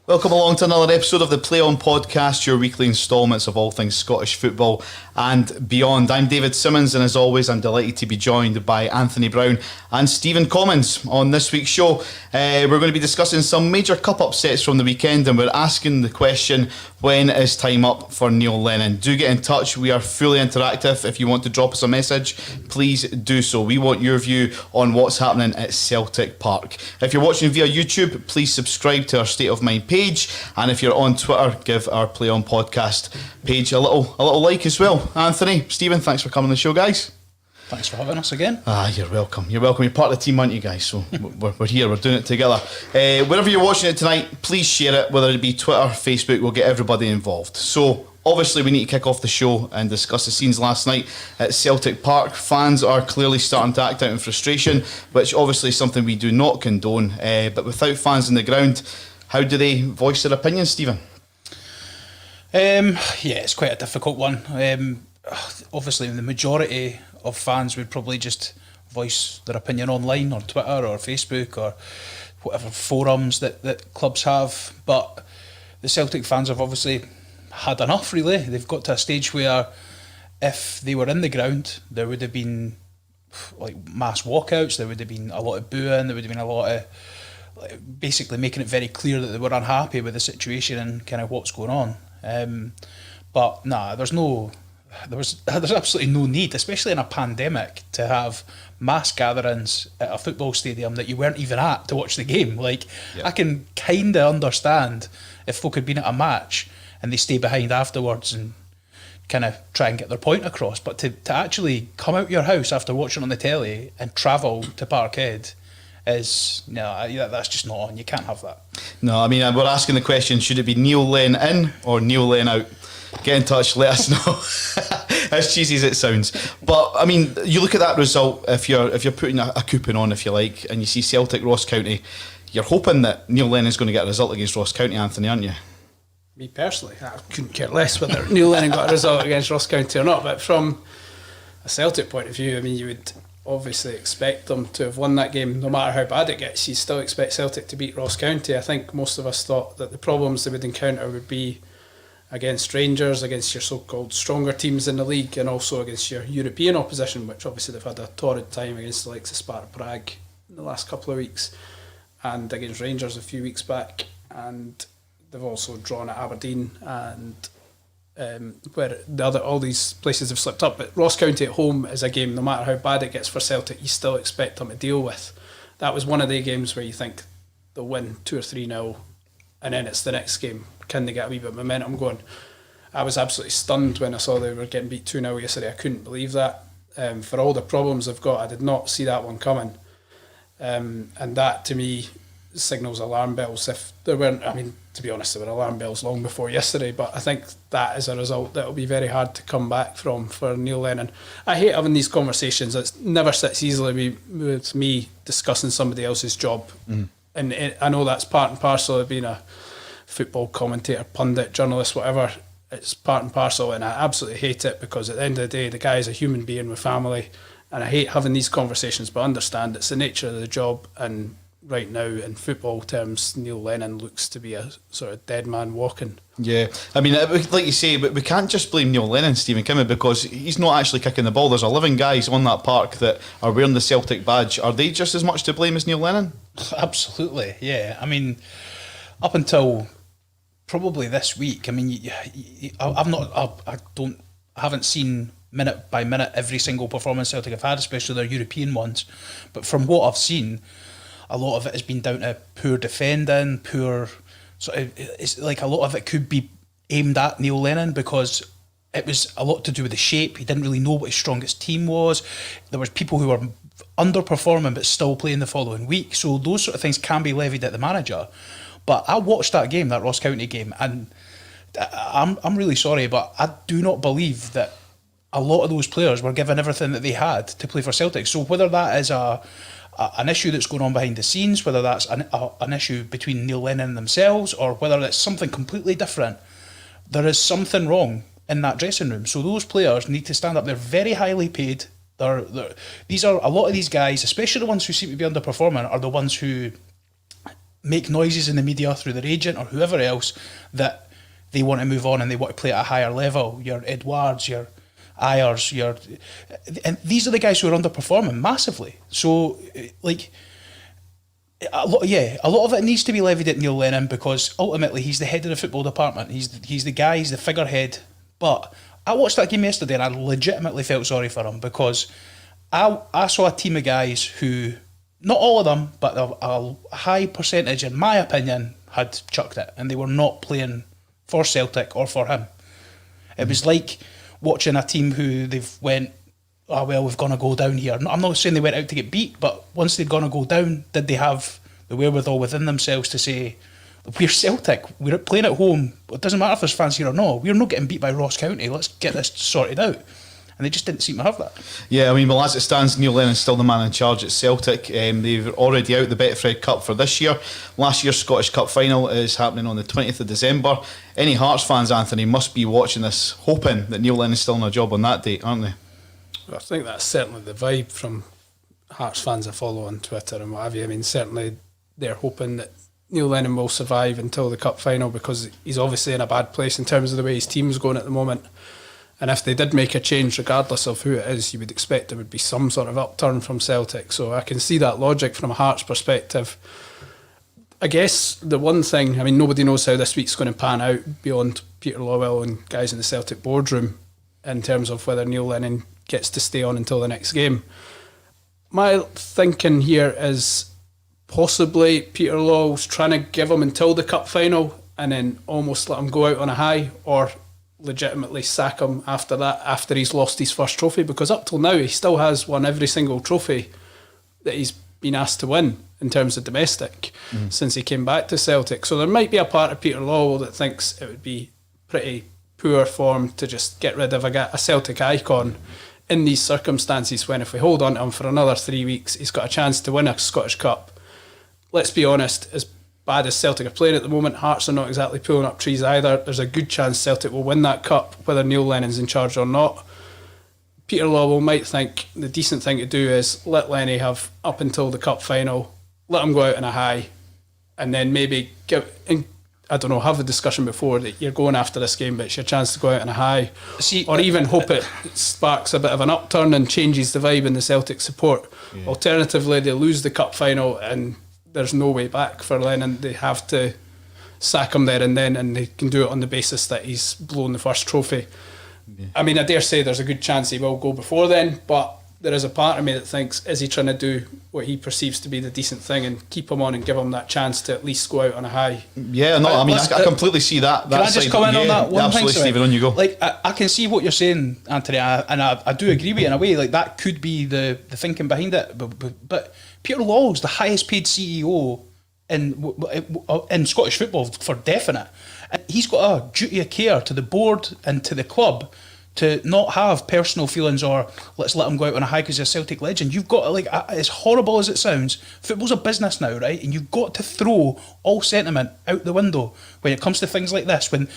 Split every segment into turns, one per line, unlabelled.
Welcome along to another episode of the Play On Podcast, your weekly instalments of all things Scottish football and beyond. I'm David Simmons, and as always, I'm delighted to be joined by Anthony Brown and Stephen Commons. On this week's show, we're going to be discussing some major cup upsets from the weekend, and we're asking the question, when is time up for Neil Lennon? Do get in touch. We are fully interactive. If you want to drop us a message, please do so. We want your view on what's happening at Celtic Park. If you're watching via YouTube, please subscribe to our State of Mind page, and if you're on Twitter, give our Play On Podcast page a little like as well. Anthony, Stephen, thanks for coming on the show, guys.
Thanks for having us again.
You're welcome. You're welcome. You're part of the team, aren't you, guys? So we're here. We're doing it together. Wherever you're watching it tonight, please share it, whether it be Twitter, Facebook. We'll get everybody involved. So obviously we need to kick off the show and discuss the scenes last night at Celtic Park. Fans are clearly starting to act out in frustration, which obviously is something we do not condone. But without fans on the ground, how do they voice their opinions, Stephen?
It's quite a difficult one. Obviously, the majority of fans would probably just voice their opinion online or Twitter or Facebook or whatever forums that clubs have. But the Celtic fans have obviously had enough, really. They've got to a stage where if they were in the ground, there would have been like mass walkouts, there would have been a lot of booing, there would have been a lot of basically making it very clear that they were unhappy with the situation and kind of what's going on. But there's absolutely no need, especially in a pandemic, to have mass gatherings at a football stadium that you weren't even at to watch the game. I can kind of understand if folk had been at a match and they stay behind afterwards and kind of try and get their point across, but to actually come out your house after watching on the telly and travel to Parkhead that's just not on. You can't have that. No,
I mean, we're asking the question, should it be Neil Lennon in or Neil Lennon out? Get in touch, let us know. As cheesy as it sounds. But I mean, you look at that result, if you're putting a coupon on, if you like, and you see Celtic Ross County, you're hoping that Neil Lennon's going to get a result against Ross County, Anthony, aren't you?
Me personally, I couldn't care less whether Neil Lennon got a result against Ross County or not, but from a Celtic point of view, I mean, you would obviously expect them to have won that game no matter how bad it gets. You still expect Celtic to beat Ross County. I think most of us thought that the problems they would encounter would be against Rangers, against your so-called stronger teams in the league, and also against your European opposition, which obviously they've had a torrid time against the likes of Sparta Prague in the last couple of weeks, and against Rangers a few weeks back, and they've also drawn at Aberdeen and where all these places have slipped up. But Ross County at home is a game, no matter how bad it gets for Celtic, you still expect them to deal with. That was one of the games where you think they'll win 2 or 3-0, and then it's the next game. Can they get a wee bit of momentum going? I was absolutely stunned when I saw they were getting beat 2-0 yesterday. I couldn't believe that. For all the problems they've got, I did not see that one coming. And that, to me, signals alarm bells. If there weren't, I mean, to be honest, there were alarm bells long before yesterday, but I think that is a result that will be very hard to come back from for Neil Lennon. I hate having these conversations. It never sits easily with me discussing somebody else's job. And I know that's part and parcel of being a football commentator, pundit, journalist, whatever. It's part and parcel, and I absolutely hate it, because at the end of the day, the guy is a human being with family, and I hate having these conversations, but I understand it's the nature of the job. And right now, in football terms, Neil Lennon looks to be a sort of dead man walking.
Yeah, I mean, like you say, but we can't just blame Neil Lennon, Stephen Kimmel, because he's not actually kicking the ball. There's 11 guys on that park that are wearing the Celtic badge. Are they just as much to blame as Neil Lennon?
Absolutely, yeah. I mean, up until probably this week, I mean, I haven't seen minute by minute every single performance Celtic have had, especially their European ones. But from what I've seen, a lot of it has been down to poor defending, it's like a lot of it could be aimed at Neil Lennon, because it was a lot to do with the shape. He didn't really know what his strongest team was. There was people who were underperforming but still playing the following week. So those sort of things can be levied at the manager. But I watched that game, that Ross County game, and I'm really sorry, but I do not believe that a lot of those players were given everything that they had to play for Celtic. So whether that is an issue that's going on behind the scenes, whether that's an issue between Neil Lennon and themselves, or whether it's something completely different, there is something wrong in that dressing room. So those players need to stand up. They're very highly paid. These are a lot of these guys, especially the ones who seem to be underperforming, are the ones who make noises in the media through their agent or whoever else that they want to move on and they want to play at a higher level. Your Edwards, your Ayers, and these are the guys who are underperforming massively. So, like, a lot of it needs to be levied at Neil Lennon, because ultimately he's the head of the football department. He's the guy, he's the figurehead. But I watched that game yesterday and I legitimately felt sorry for him, because I saw a team of guys who, not all of them, but a high percentage, in my opinion, had chucked it, and they were not playing for Celtic or for him. It was like watching a team who they've went, oh well, we've gonna go down here. I'm not saying they went out to get beat, but once they'd gonna go down, did they have the wherewithal within themselves to say, we're Celtic, we're playing at home, it doesn't matter if there's fans here or not, we're not getting beat by Ross County, let's get this sorted out. And they just didn't seem to have that.
Yeah, I mean, well, as it stands, Neil Lennon's still the man in charge at Celtic. They're already out the Betfred Cup for this year. Last year's Scottish Cup final is happening on the 20th of December. Any Hearts fans, Anthony, must be watching this hoping that Neil Lennon's still in a job on that date, aren't they?
I think that's certainly the vibe from Hearts fans I follow on Twitter and what have you. I mean, certainly they're hoping that Neil Lennon will survive until the cup final, because he's obviously in a bad place in terms of the way his team's going at the moment. And if they did make a change, regardless of who it is, you would expect there would be some sort of upturn from Celtic. So I can see that logic from a Hearts perspective. I guess the one thing, I mean, nobody knows how this week's going to pan out beyond Peter Lawwell and guys in the Celtic boardroom in terms of whether Neil Lennon gets to stay on until the next game. My thinking here is possibly Peter Lawwell's trying to give him until the cup final and then almost let him go out on a high, or legitimately sack him after that, after he's lost his first trophy, because up till now he still has won every single trophy that he's been asked to win in terms of domestic since he came back to Celtic. So there might be a part of Peter Lawwell that thinks it would be pretty poor form to just get rid of a Celtic icon in these circumstances, when if we hold on to him for another 3 weeks, he's got a chance to win a Scottish Cup. Let's be honest, as bad as Celtic are playing at the moment, Hearts are not exactly pulling up trees either. There's a good chance Celtic will win that cup, whether Neil Lennon's in charge or not. Peter Lawwell might think the decent thing to do is let Lenny have up until the cup final, let him go out on a high, and then maybe have a discussion before that you're going after this game, but it's your chance to go out on a high. Or even hope it sparks a bit of an upturn and changes the vibe in the Celtic support. Yeah. Alternatively, they lose the cup final and there's no way back for Lennon. They have to sack him there and then, and they can do it on the basis that he's blown the first trophy. Yeah. I mean, I dare say there's a good chance he will go before then, but there is a part of me that thinks, is he trying to do what he perceives to be the decent thing and keep him on and give him that chance to at least go out on a high?
Yeah, no, I mean, I completely see that.
Can I just comment on that one
absolutely,
thing?
Stephen, on you go.
Like, I can see what you're saying, Anthony, and I do agree with you in a way. Like, that could be the thinking behind it. But Peter Lawwell's the highest paid CEO in Scottish football for definite. And he's got a duty of care to the board and to the club to not have personal feelings or let's let him go out on a high because he's a Celtic legend. You've got to, like, as horrible as it sounds, football's a business now, right? And you've got to throw all sentiment out the window when it comes to things like this. When,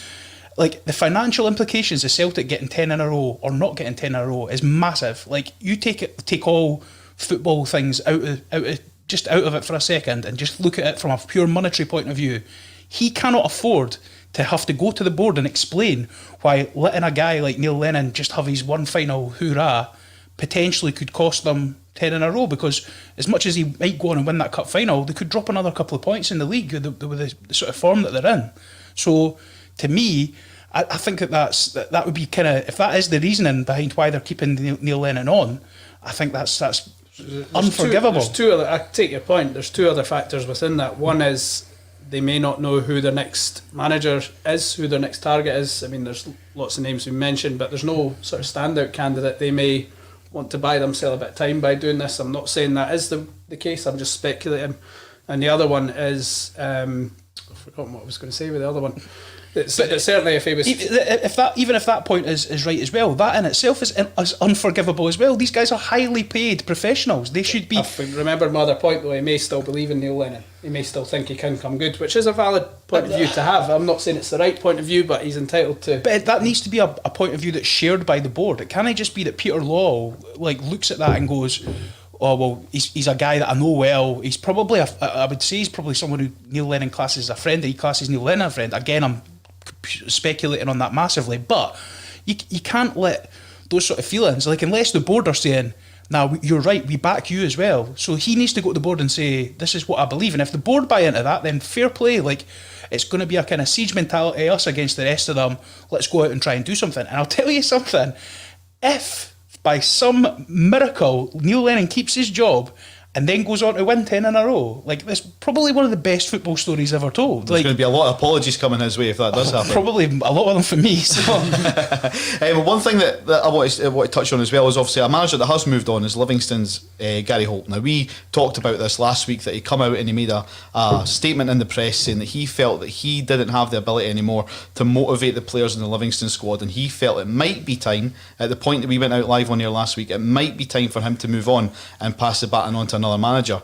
like, the financial implications of Celtic getting 10 in a row or not getting 10 in a row is massive. Like, you take all football things out of it for a second and just look at it from a pure monetary point of view. He cannot afford to have to go to the board and explain why letting a guy like Neil Lennon just have his one final hoorah potentially could cost them 10 in a row, because as much as he might go on and win that cup final, they could drop another couple of points in the league with the sort of form that they're in. So to me, I think that would be kind of, if that is the reasoning behind why they're keeping Neil Lennon on, I think that's unforgivable.
I take your point. There's two other factors within that. One is they may not know who their next manager is, who their next target is. I mean, there's lots of names we mentioned, but there's no sort of standout candidate. They may want to buy themselves a bit of time by doing this. I'm not saying that is the case, I'm just speculating. And the other one is, I've forgotten what I was going to say with the other one. But certainly if he was...
Even if that point is right as well, that in itself is unforgivable as well. These guys are highly paid professionals. They should be...
I've remembered my other point, though. He may still believe in Neil Lennon. He may still think he can come good, which is a valid point of view to have. I'm not saying it's the right point of view, but he's entitled to...
But that needs to be a point of view that's shared by the board. It can't just be that Peter Law looks at that and goes, oh well, he's a guy that I know well. He's probably I would say he's probably someone who Neil Lennon classes as a friend. He classes Neil Lennon a friend. Again, I'm speculating on that massively, but you can't let those sort of feelings, like, unless the board are saying, now you're right, we back you as well. So he needs to go to the board and say, this is what I believe. And if the board buy into that, then fair play. Like, it's going to be a kind of siege mentality, us against the rest of them. Let's go out and try and do something. And I'll tell you something, if by some miracle Neil Lennon keeps his job and then goes on to win 10 in a row, like, that's probably one of the best football stories ever told.
There's going to be a lot of apologies coming his way if that does happen.
Probably a lot of them for me. So.
One thing that I want to touch on as well is obviously a manager that has moved on is Livingston's Gary Holt. Now, we talked about this last week, that he come out and he made a statement in the press saying that he felt that he didn't have the ability anymore to motivate the players in the Livingston squad, and he felt it might be time, at the point that we went out live on here last week, it might be time for him to move on and pass the baton on to another manager.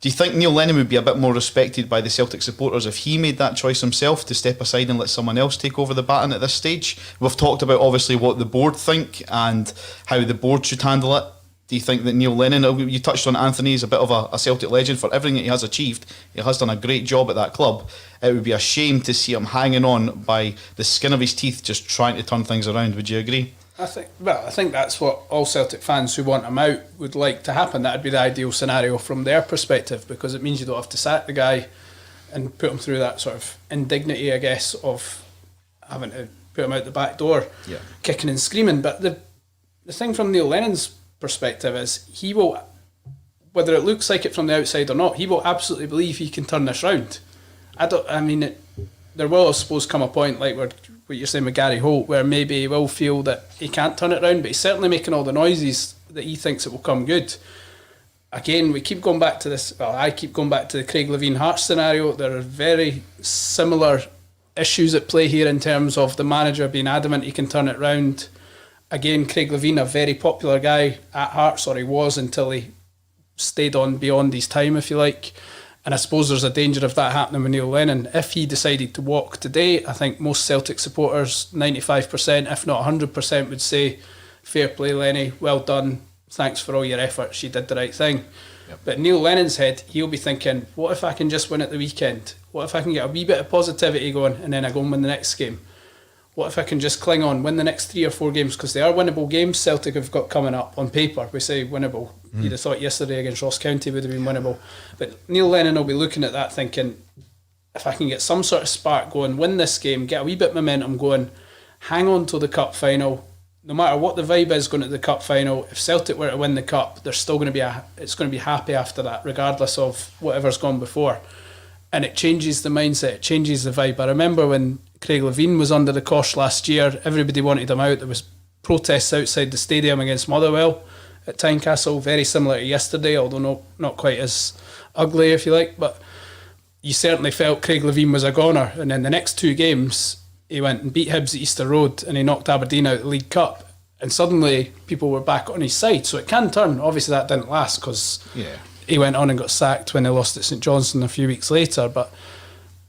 Do you think Neil Lennon would be a bit more respected by the Celtic supporters if he made that choice himself to step aside and let someone else take over the baton at this stage? We've talked about obviously what the board think and how the board should handle it. Do you think that Neil Lennon, you touched on Anthony, is a bit of a Celtic legend for everything that he has achieved. He has done a great job at that club. It would be a shame to see him hanging on by the skin of his teeth, just trying to turn things around. Would you agree?
I think that's what all Celtic fans who want him out would like to happen. That would be the ideal scenario from their perspective, because it means you don't have to sack the guy and put him through that sort of indignity, I guess, of having to put him out the back door, kicking and screaming. But the thing from Neil Lennon's perspective is he will, whether it looks like it from the outside or not, he will absolutely believe he can turn this round. There will, I suppose, come a point like what you're saying with Gary Holt, where maybe he will feel that he can't turn it round, but he's certainly making all the noises that he thinks it will come good. Again, we keep going back to this, well, I keep going back to the Craig Levein Hearts scenario. There are very similar issues at play here in terms of the manager being adamant he can turn it round. Again, Craig Levein, a very popular guy at Hearts, or he was until he stayed on beyond his time, if you like. And I suppose there's a danger of that happening with Neil Lennon. If he decided to walk today, I think most Celtic supporters, 95%, if not 100%, would say, fair play, Lenny, well done, thanks for all your efforts, you did the right thing. Yep. But Neil Lennon's head, he'll be thinking, what if I can just win at the weekend? What if I can get a wee bit of positivity going and then I go and win the next game? What if I can just cling on, win the next 3 or 4 games? Because they are winnable games Celtic have got coming up on paper. We say winnable. You'd have thought yesterday against Ross County would have been winnable. But Neil Lennon will be looking at that thinking, if I can get some sort of spark going, win this game, get a wee bit of momentum going, hang on to the cup final. No matter what the vibe is going to the cup final, if Celtic were to win the cup, there's still going to be it's going to be happy after that, regardless of whatever's gone before. And it changes the mindset, it changes the vibe. I remember when Craig Levein was under the cosh last year, everybody wanted him out. There was protests outside the stadium against Motherwell at Tynecastle, very similar to yesterday, although not quite as ugly, if you like. But you certainly felt Craig Levein was a goner. And then the next 2 games, he went and beat Hibs at Easter Road and he knocked Aberdeen out of the League Cup. And suddenly people were back on his side. So it can turn. Obviously that didn't last because he went on and got sacked when they lost at St Johnstone a few weeks later. But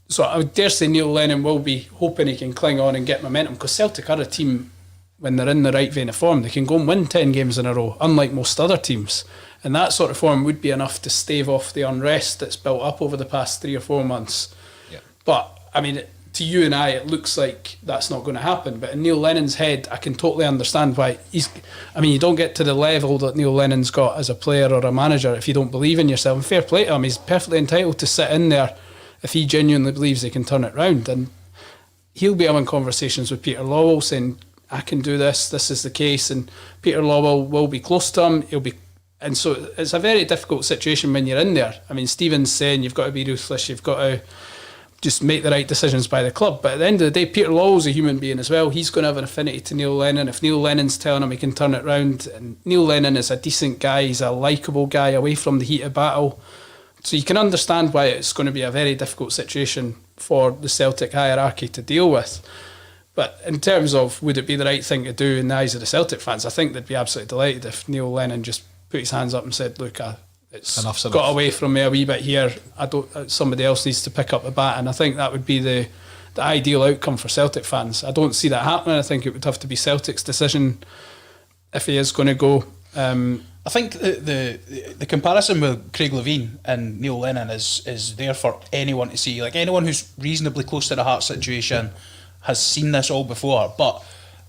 so I would dare say Neil Lennon will be hoping he can cling on and get momentum, because Celtic are a team, when they're in the right vein of form, they can go and win 10 games in a row, unlike most other teams. And that sort of form would be enough to stave off the unrest that's built up over the past 3 or 4 months. Yeah. But, I mean, to you and I, it looks like that's not going to happen. But in Neil Lennon's head, I can totally understand why you don't get to the level that Neil Lennon's got as a player or a manager if you don't believe in yourself. And fair play to him, he's perfectly entitled to sit in there if he genuinely believes he can turn it round. And he'll be having conversations with Peter Lawwell saying, I can do this is the case. And Peter Lawwell will be close to him. And so it's a very difficult situation when you're in there. I mean, Stephen's saying you've got to be ruthless, you've got to just make the right decisions by the club. But at the end of the day, Peter Lawwell's a human being as well. He's going to have an affinity to Neil Lennon. If Neil Lennon's telling him he can turn it round, and Neil Lennon is a decent guy, he's a likeable guy away from the heat of battle. So you can understand why it's going to be a very difficult situation for the Celtic hierarchy to deal with. But in terms of would it be the right thing to do in the eyes of the Celtic fans, I think they'd be absolutely delighted if Neil Lennon just put his hands up and said, look, it's
enough.
Got away from me a wee bit here. Somebody else needs to pick up the bat. And I think that would be the ideal outcome for Celtic fans. I don't see that happening. I think it would have to be Celtic's decision if he is going to go.
I think the comparison with Craig Levein and Neil Lennon is there for anyone to see. Like, anyone who's reasonably close to the Hearts situation has seen this all before. But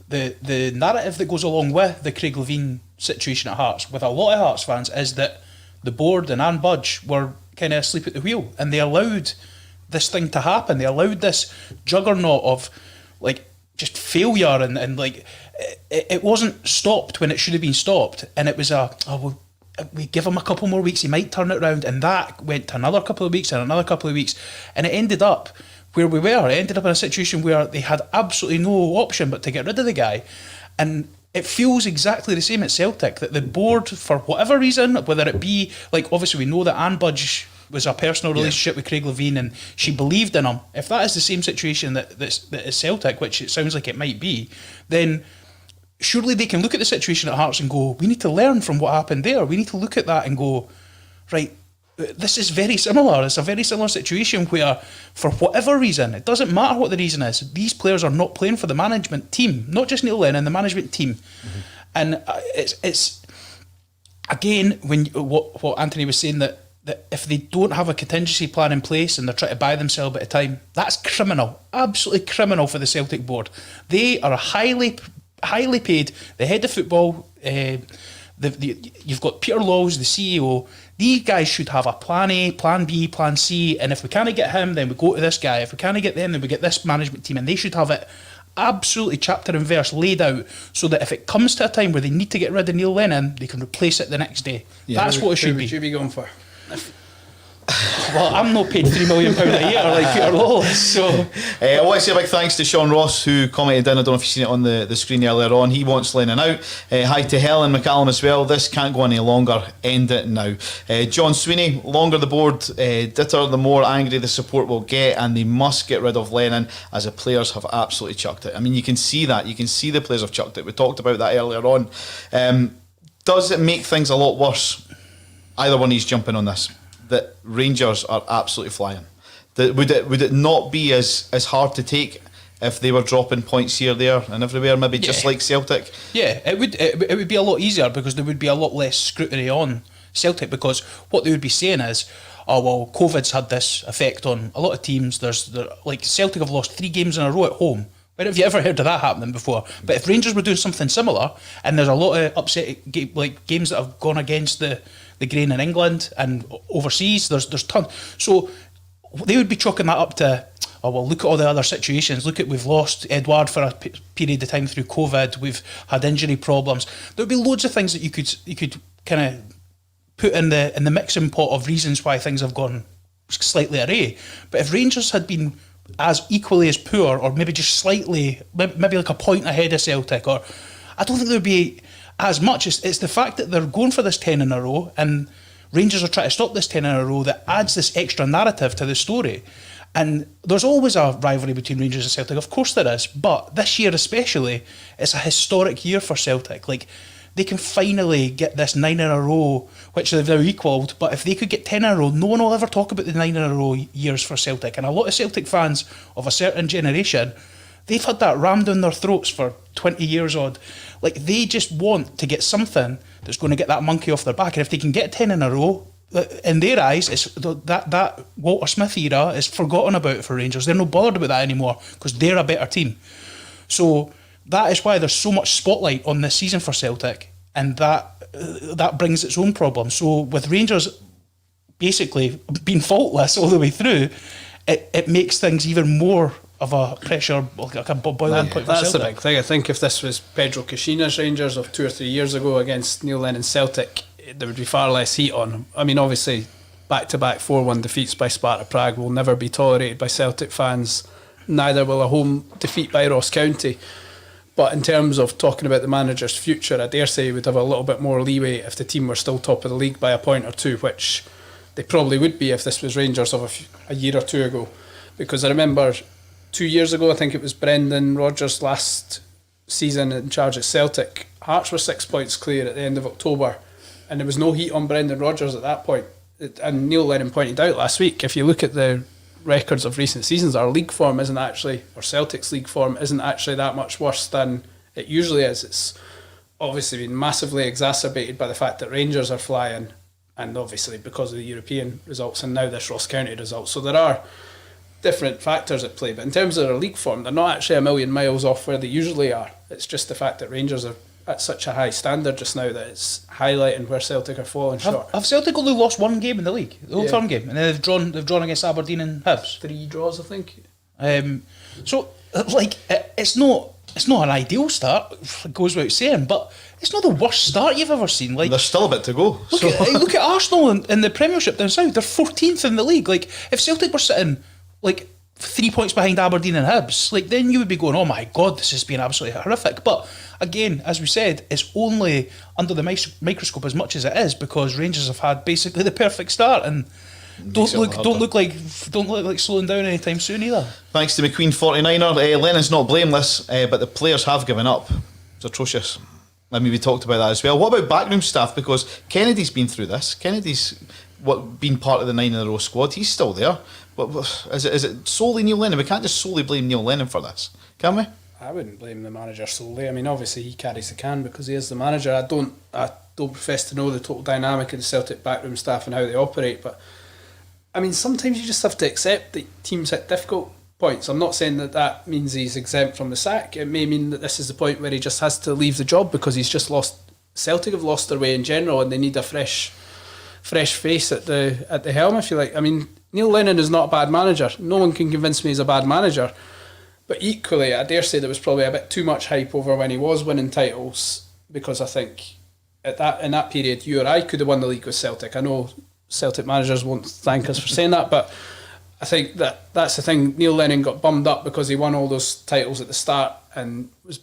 the narrative that goes along with the Craig Levein situation at Hearts, with a lot of Hearts fans, is that the board and Anne Budge were kind of asleep at the wheel, and they allowed this thing to happen. They allowed this juggernaut of like just failure, and like it wasn't stopped when it should have been stopped, and it was we give him a couple more weeks, he might turn it around, and that went to another couple of weeks and another couple of weeks, and it ended up where we were. It ended up in a situation where they had absolutely no option but to get rid of the guy. And it feels exactly the same at Celtic, that the board, for whatever reason, whether it be, like, obviously we know that Anne Budge was a personal relationship with Craig Levein and she believed in him. If that is the same situation that is Celtic, which it sounds like it might be, then surely they can look at the situation at Hearts and go, we need to learn from what happened there. We need to look at that and go, right, this is very similar. It's a very similar situation where, for whatever reason, it doesn't matter what the reason is, these players are not playing for the management team, not just Neil Lennon, the management team. Mm-hmm. And it's again, when what Anthony was saying, that if they don't have a contingency plan in place and they're trying to buy themselves at a time, that's criminal, absolutely criminal for the Celtic board. They are highly paid. The head of football, you've got Peter Laws, the CEO. These guys should have a plan A, plan B, plan C, and if we can't get him, then we go to this guy. If we can't get them, then we get this management team, and they should have it absolutely chapter and verse laid out, so that if it comes to a time where they need to get rid of Neil Lennon, they can replace it the next day. Yeah, that's what it should be.
Who would you be going for?
Well, I'm not paid £3 million a year like Peter Lawless, so
I want to say a big thanks to Sean Ross, who commented in. I don't know if you've seen it on the screen earlier on. He wants Lennon out. Hi to Helen McCallum as well. This can't go any longer. End it now. John Sweeney, longer the board ditter, the more angry the support will get, and they must get rid of Lennon, as the players have absolutely chucked it. I mean, you can see that. You can see the players have chucked it. We talked about that earlier on. Does it make things a lot worse? Either one of these jumping on this, that Rangers are absolutely flying. Would it not be as hard to take if they were dropping points here, there and everywhere, maybe just like Celtic?
Yeah, it would be a lot easier, because there would be a lot less scrutiny on Celtic, because what they would be saying is, oh well, COVID's had this effect on a lot of teams. Like Celtic have lost 3 games in a row at home. When have you ever heard of that happening before? But if Rangers were doing something similar, and there's a lot of upset games that have gone against the grain in England and overseas, there's tons. So they would be chalking that up to, oh well, look at all the other situations. Look at, we've lost Edouard for a period of time through COVID. We've had injury problems. There would be loads of things that you could kind of put in the mixing pot of reasons why things have gone slightly array. But if Rangers had been as equally as poor, or maybe just slightly, maybe like a point ahead of Celtic, or I don't think there would be as much. It's the fact that they're going for this 10 in a row, and Rangers are trying to stop this 10 in a row, that adds this extra narrative to the story. And there's always a rivalry between Rangers and Celtic, of course there is, but this year especially, it's a historic year for Celtic. Like, they can finally get this 9 in a row, which they've now equalled, but if they could get 10 in a row, no one will ever talk about the 9 in a row years for Celtic. And a lot of Celtic fans of a certain generation, they've had that rammed down their throats for 20 years odd. Like, they just want to get something that's going to get that monkey off their back. And if they can get 10 in a row, in their eyes, it's that Walter Smith era is forgotten about for Rangers. They're not bothered about that anymore, because they're a better team. So that is why there's so much spotlight on this season for Celtic, and that brings its own problems. So with Rangers basically being faultless all the way through, it makes things even more of a pressure, like a boiling point for Celtic.
That's the big thing. I think if this was Pedro Caixinha's Rangers of 2 or 3 years ago against Neil Lennon Celtic, there would be far less heat on him. I mean, obviously, back-to-back 4-1 defeats by Sparta Prague will never be tolerated by Celtic fans. Neither will a home defeat by Ross County. But in terms of talking about the manager's future, I dare say he would have a little bit more leeway if the team were still top of the league by a point or two, which they probably would be if this was Rangers of a year or two ago. Because I remember 2 years ago, I think it was Brendan Rodgers' last season in charge at Celtic, Hearts were 6 points clear at the end of October, and there was no heat on Brendan Rodgers at that point. And Neil Lennon pointed out last week, if you look at the records of recent seasons, our league form or Celtic's league form isn't actually that much worse than it usually is. It's obviously been massively exacerbated by the fact that Rangers are flying, and obviously because of the European results and now this Ross County result. So there are different factors at play, but in terms of their league form, they're not actually a million miles off where they usually are. It's just the fact that Rangers are at such a high standard just now that it's highlighting where Celtic are falling short.
Have Celtic only lost one game in the league, the Old Firm game, and then they've drawn against Aberdeen and Hibs.
3 draws, I think.
So like it's not an ideal start, it goes without saying, but it's not the worst start you've ever seen. Like,
there's still a bit to go.
Look at Arsenal in the Premiership down south. They're 14th in the league. Like, if Celtic were sitting like 3 points behind Aberdeen and Hibs, like, then you would be going, oh my god, this has been absolutely horrific. But again, as we said, it's only under the microscope as much as it is because Rangers have had basically the perfect start and don't look like slowing down anytime soon either.
Thanks to McQueen 49er. Lennon's not blameless, but the players have given up. It's atrocious. I mean, we talked about that as well. What about backroom staff? Because Kennedy's been through this. Kennedy's been part of the 9 in a row squad. He's still there. But is it solely Neil Lennon? We can't just solely blame Neil Lennon for this, can we?
I wouldn't blame the manager solely. I mean, obviously he carries the can because he is the manager. I don't profess to know the total dynamic of the Celtic backroom staff and how they operate, but I mean, sometimes you just have to accept that teams hit difficult points. I'm not saying that means he's exempt from the sack. It may mean that this is the point where he just has to leave the job because he's just lost. Celtic have lost their way in general, and they need a fresh face at the helm, if you like. I mean, Neil Lennon is not a bad manager. No one can convince me he's a bad manager. But equally, I dare say there was probably a bit too much hype over when he was winning titles, because I think in that period, you or I could have won the league with Celtic. I know Celtic managers won't thank us for saying that, but I think that's the thing. Neil Lennon got bummed up because he won all those titles at the start and was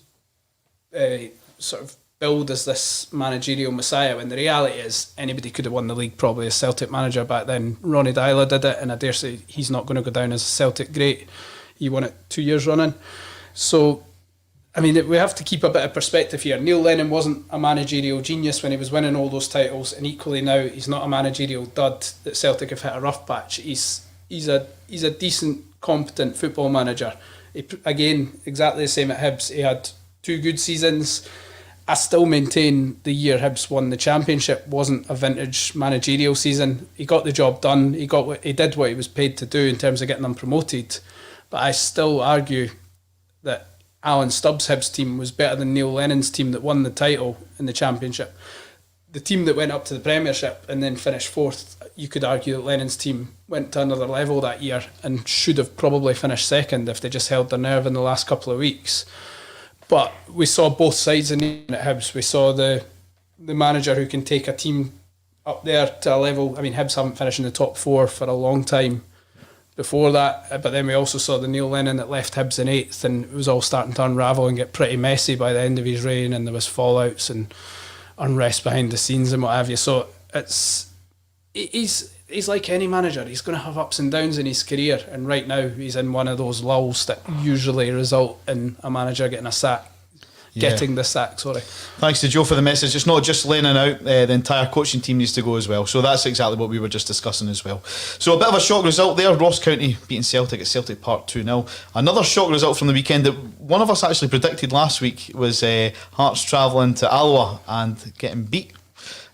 sort of billed as this managerial messiah, when the reality is anybody could have won the league probably as Celtic manager back then. Ronnie Dyler did it, and I dare say he's not going to go down as a Celtic great. He won it 2 years running. So, I mean, we have to keep a bit of perspective here. Neil Lennon wasn't a managerial genius when he was winning all those titles, and equally now he's not a managerial dud that Celtic have hit a rough patch. He's a decent, competent football manager. Again, exactly the same at Hibs. He had 2 good seasons. I still maintain the year Hibs won the championship wasn't a vintage managerial season. He got the job done. He did what he was paid to do in terms of getting them promoted. But I still argue that Alan Stubbs' Hibs team was better than Neil Lennon's team that won the title in the championship. The team that went up to the Premiership and then finished 4th, you could argue that Lennon's team went to another level that year and should have probably finished 2nd if they just held their nerve in the last couple of weeks. But we saw both sides in at Hibs. We saw the manager who can take a team up there to a level. I mean, Hibs haven't finished in the top 4 for a long time before that, but then we also saw the Neil Lennon that left Hibs in 8th, and it was all starting to unravel and get pretty messy by the end of his reign, and there was fallouts and unrest behind the scenes and what have you. So he's like any manager. He's going to have ups and downs in his career, and right now he's in one of those lulls that usually result in a manager getting the sack.
Thanks to Joe for the message. It's not just Lennon out, the entire coaching team needs to go as well. So that's exactly what we were just discussing as well. So a bit of a shock result there. Ross County beating Celtic at Celtic Park 2-0. Another shock result from the weekend that one of us actually predicted last week was Hearts travelling to Alloa and getting beat.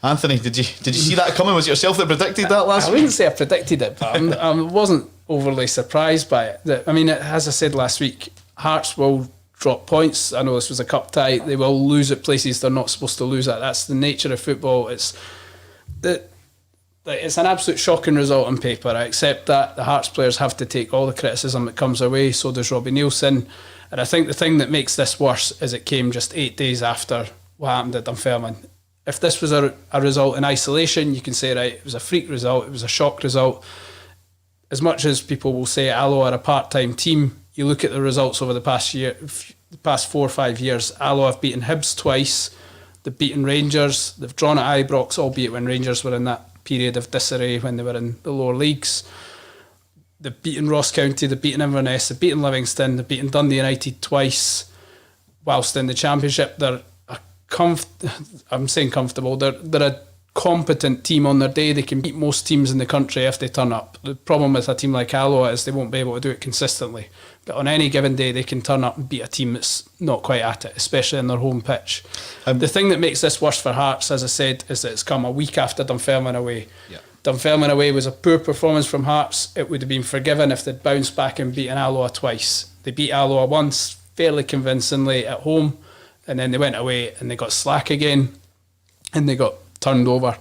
Anthony, did you see that coming? Was it yourself that predicted that last week?
I wouldn't say I predicted it, but I wasn't overly surprised by it. I mean, as I said last week, Hearts will drop points. I know this was a cup tie. They will lose at places they're not supposed to lose at. That's the nature of football. It's an absolute shocking result on paper. I accept that. The Hearts players have to take all the criticism that comes their way. So does Robbie Neilson. And I think the thing that makes this worse is it came just 8 days after what happened at Dunfermline. If this was a result in isolation, you can say, right, it was a freak result, it was a shock result. As much as people will say Alloa are a part-time team, you look at the results over the past 4 or 5 years. Alloa have beaten Hibs twice, they've beaten Rangers, they've drawn at Ibrox, albeit when Rangers were in that period of disarray when they were in the lower leagues. They've beaten Ross County, they've beaten Inverness, they've beaten Livingston, they've beaten Dundee United twice. Whilst in the Championship, they're I'm saying comfortable. They're a competent team on their day. They can beat most teams in the country if they turn up. The problem with a team like Alloa is they won't be able to do it consistently. But on any given day, they can turn up and beat a team that's not quite at it, especially in their home pitch. The thing that makes this worse for Hearts, as I said, is that it's come a week after Dunfermline away. Yeah. Dunfermline away was a poor performance from Hearts. It would have been forgiven if they'd bounced back and beaten Alloa twice. They beat Alloa once, fairly convincingly at home, and then they went away and they got slack again, and they got turned over.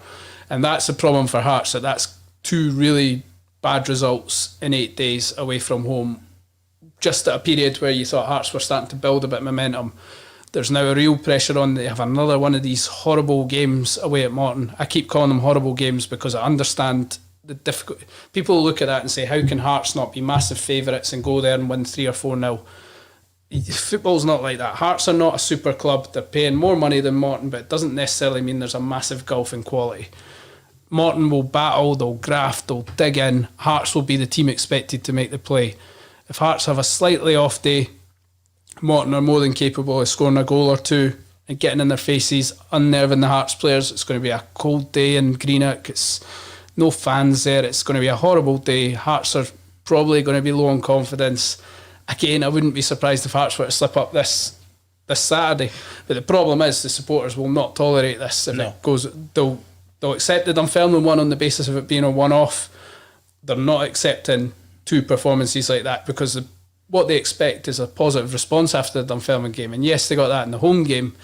And that's the problem for Hearts, that's 2 really bad results in 8 days away from home, just at a period where you thought Hearts were starting to build a bit of momentum. There's now a real pressure on. They have another one of these horrible games away at Morton. I keep calling them horrible games because I understand the difficult. People look at that and say, how can Hearts not be massive favourites and go there and win 3 or 4-0? Football's not like that. Hearts are not a super club. They're paying more money than Morton, but it doesn't necessarily mean there's a massive gulf in quality. Morton will battle, they'll graft, they'll dig in. Hearts will be the team expected to make the play. If Hearts have a slightly off day, Morton are more than capable of scoring a goal or 2 and getting in their faces, unnerving the Hearts players. It's going to be a cold day in Greenock. It's no fans there. It's going to be a horrible day. Hearts are probably going to be low on confidence. Again, I wouldn't be surprised if Hearts were to slip up this Saturday. But the problem is the supporters will not tolerate this. If it goes, they'll accept the Dunfermline one on the basis of it being a one-off. They're not accepting 2 performances like that because what they expect is a positive response after the Dunfermline game. And yes, they got that in the home game.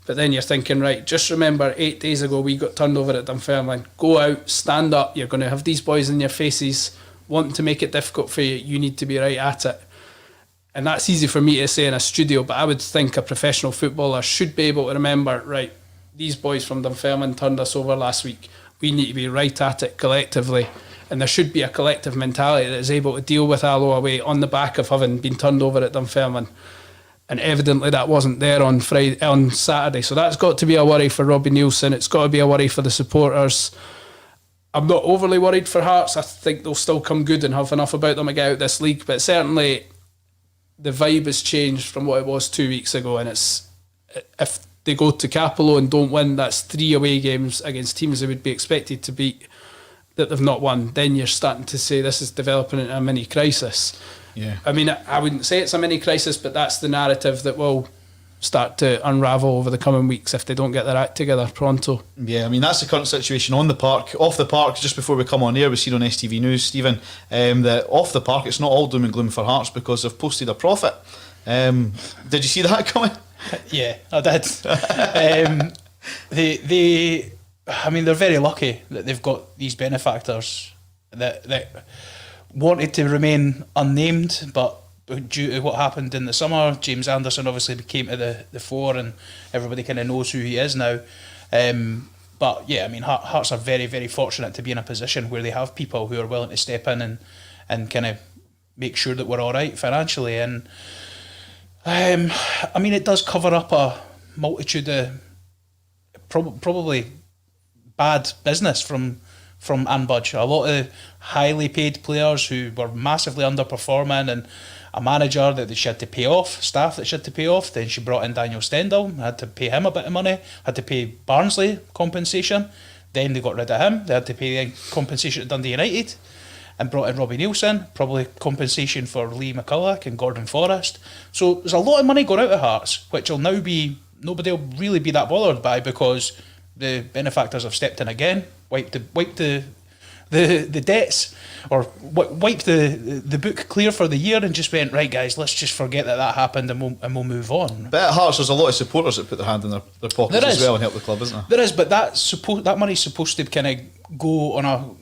But then you're thinking, right, just remember 8 days ago we got turned over at Dunfermline. Go out, stand up. You're going to have these boys in your faces wanting to make it difficult for you. You need to be right at it. And that's easy for me to say in a studio, but I would think a professional footballer should be able to remember, right, these boys from Dunfermline turned us over last week. We need to be right at it collectively. And there should be a collective mentality that is able to deal with Alloa away on the back of having been turned over at Dunfermline. And evidently that wasn't there on Saturday. So that's got to be a worry for Robbie Neilson. It's got to be a worry for the supporters. I'm not overly worried for Hearts. I think they'll still come good and have enough about them to get out this league. But certainly the vibe has changed from what it was 2 weeks ago. And it's if they go to Capello and don't win, that's 3 away games against teams they would be expected to beat that they've not won. Then you're starting to say this is developing into a mini crisis. Yeah. I mean, I wouldn't say it's a mini crisis, but that's the narrative that will start to unravel over the coming weeks if they don't get their act together pronto.
Yeah, I mean, that's the current situation on the park. Off the park, just before we come on air, we seen on STV News, Stephen, that off the park it's not all doom and gloom for Hearts because they've posted a profit. Did you see that coming?
Yeah, I did. I mean, they're very lucky that they've got these benefactors that wanted to remain unnamed, but due to what happened in the summer, James Anderson obviously came to the fore and everybody kind of knows who he is now. But yeah, I mean, Hearts are very, very fortunate to be in a position where they have people who are willing to step in and kind of make sure that we're all right financially. And I mean, it does cover up a multitude of probably bad business from Anne Budge. A lot of highly paid players who were massively underperforming, and a manager that she had to pay off, staff that she had to pay off. Then she brought in Daniel Stendhal, had to pay him a bit of money, had to pay Barnsley compensation. Then they got rid of him, they had to pay compensation to Dundee United, and brought in Robbie Neilson, probably compensation for Lee McCulloch and Gordon Forrest. So there's a lot of money going out of Hearts, which will now be, nobody will really be that bothered by because the benefactors have stepped in again, wiped the debts, or wiped the book clear for the year, and just went, right guys, let's just forget that happened and we'll move on.
But at Hearts there's a lot of supporters that put their hand in their pockets as well and help the club, isn't there?
There is, but that money's supposed to kind of go on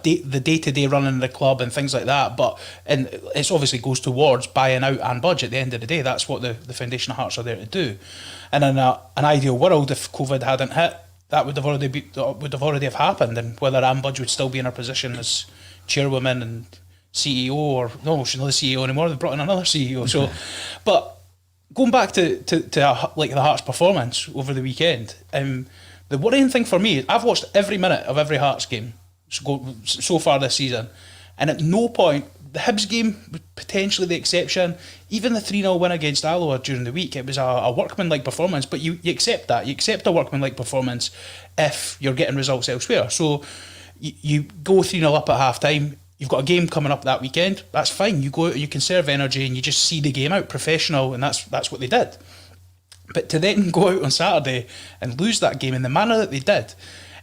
the day-to-day running of the club and things like that, and it obviously goes towards buying out Anne Budge at the end of the day. That's what the Foundation of Hearts are there to do. And in an ideal world, if COVID hadn't hit, that would have already have happened, and whether Anne Budge would still be in her position as chairwoman and CEO, or no, she's not the CEO anymore, they've brought in another CEO. So but going back to like the Hearts performance over the weekend, the worrying thing for me is I've watched every minute of every Hearts game so far this season, and at no point the Hibs game was potentially the exception. Even the 3-0 win against Alloa during the week, it was a workmanlike performance, but you accept that. You accept a workmanlike performance if you're getting results elsewhere. So you go 3-0 up at half-time, you've got a game coming up that weekend, that's fine. You go out, you conserve energy, and you just see the game out, professional, and that's what they did. But to then go out on Saturday and lose that game in the manner that they did,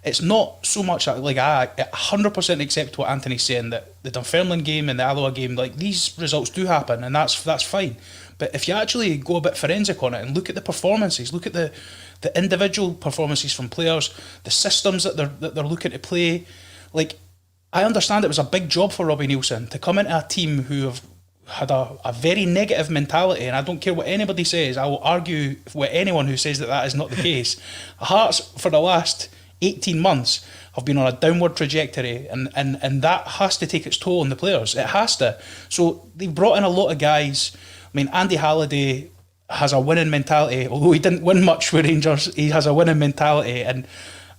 it's not so much like I 100% accept what Anthony's saying, that the Dunfermline game and the Alloa game, like, these results do happen, and that's fine. But if you actually go a bit forensic on it and look at the performances, look at the individual performances from players, the systems that they're looking to play, like, I understand it was a big job for Robbie Neilson to come into a team who have had a very negative mentality, and I don't care what anybody says, I will argue with anyone who says that is not the case. Hearts, for the last 18 months, have been on a downward trajectory, and that has to take its toll on the players. It has to. So they've brought in a lot of guys. I mean, Andy Halliday has a winning mentality, although he didn't win much with Rangers. He has a winning mentality, and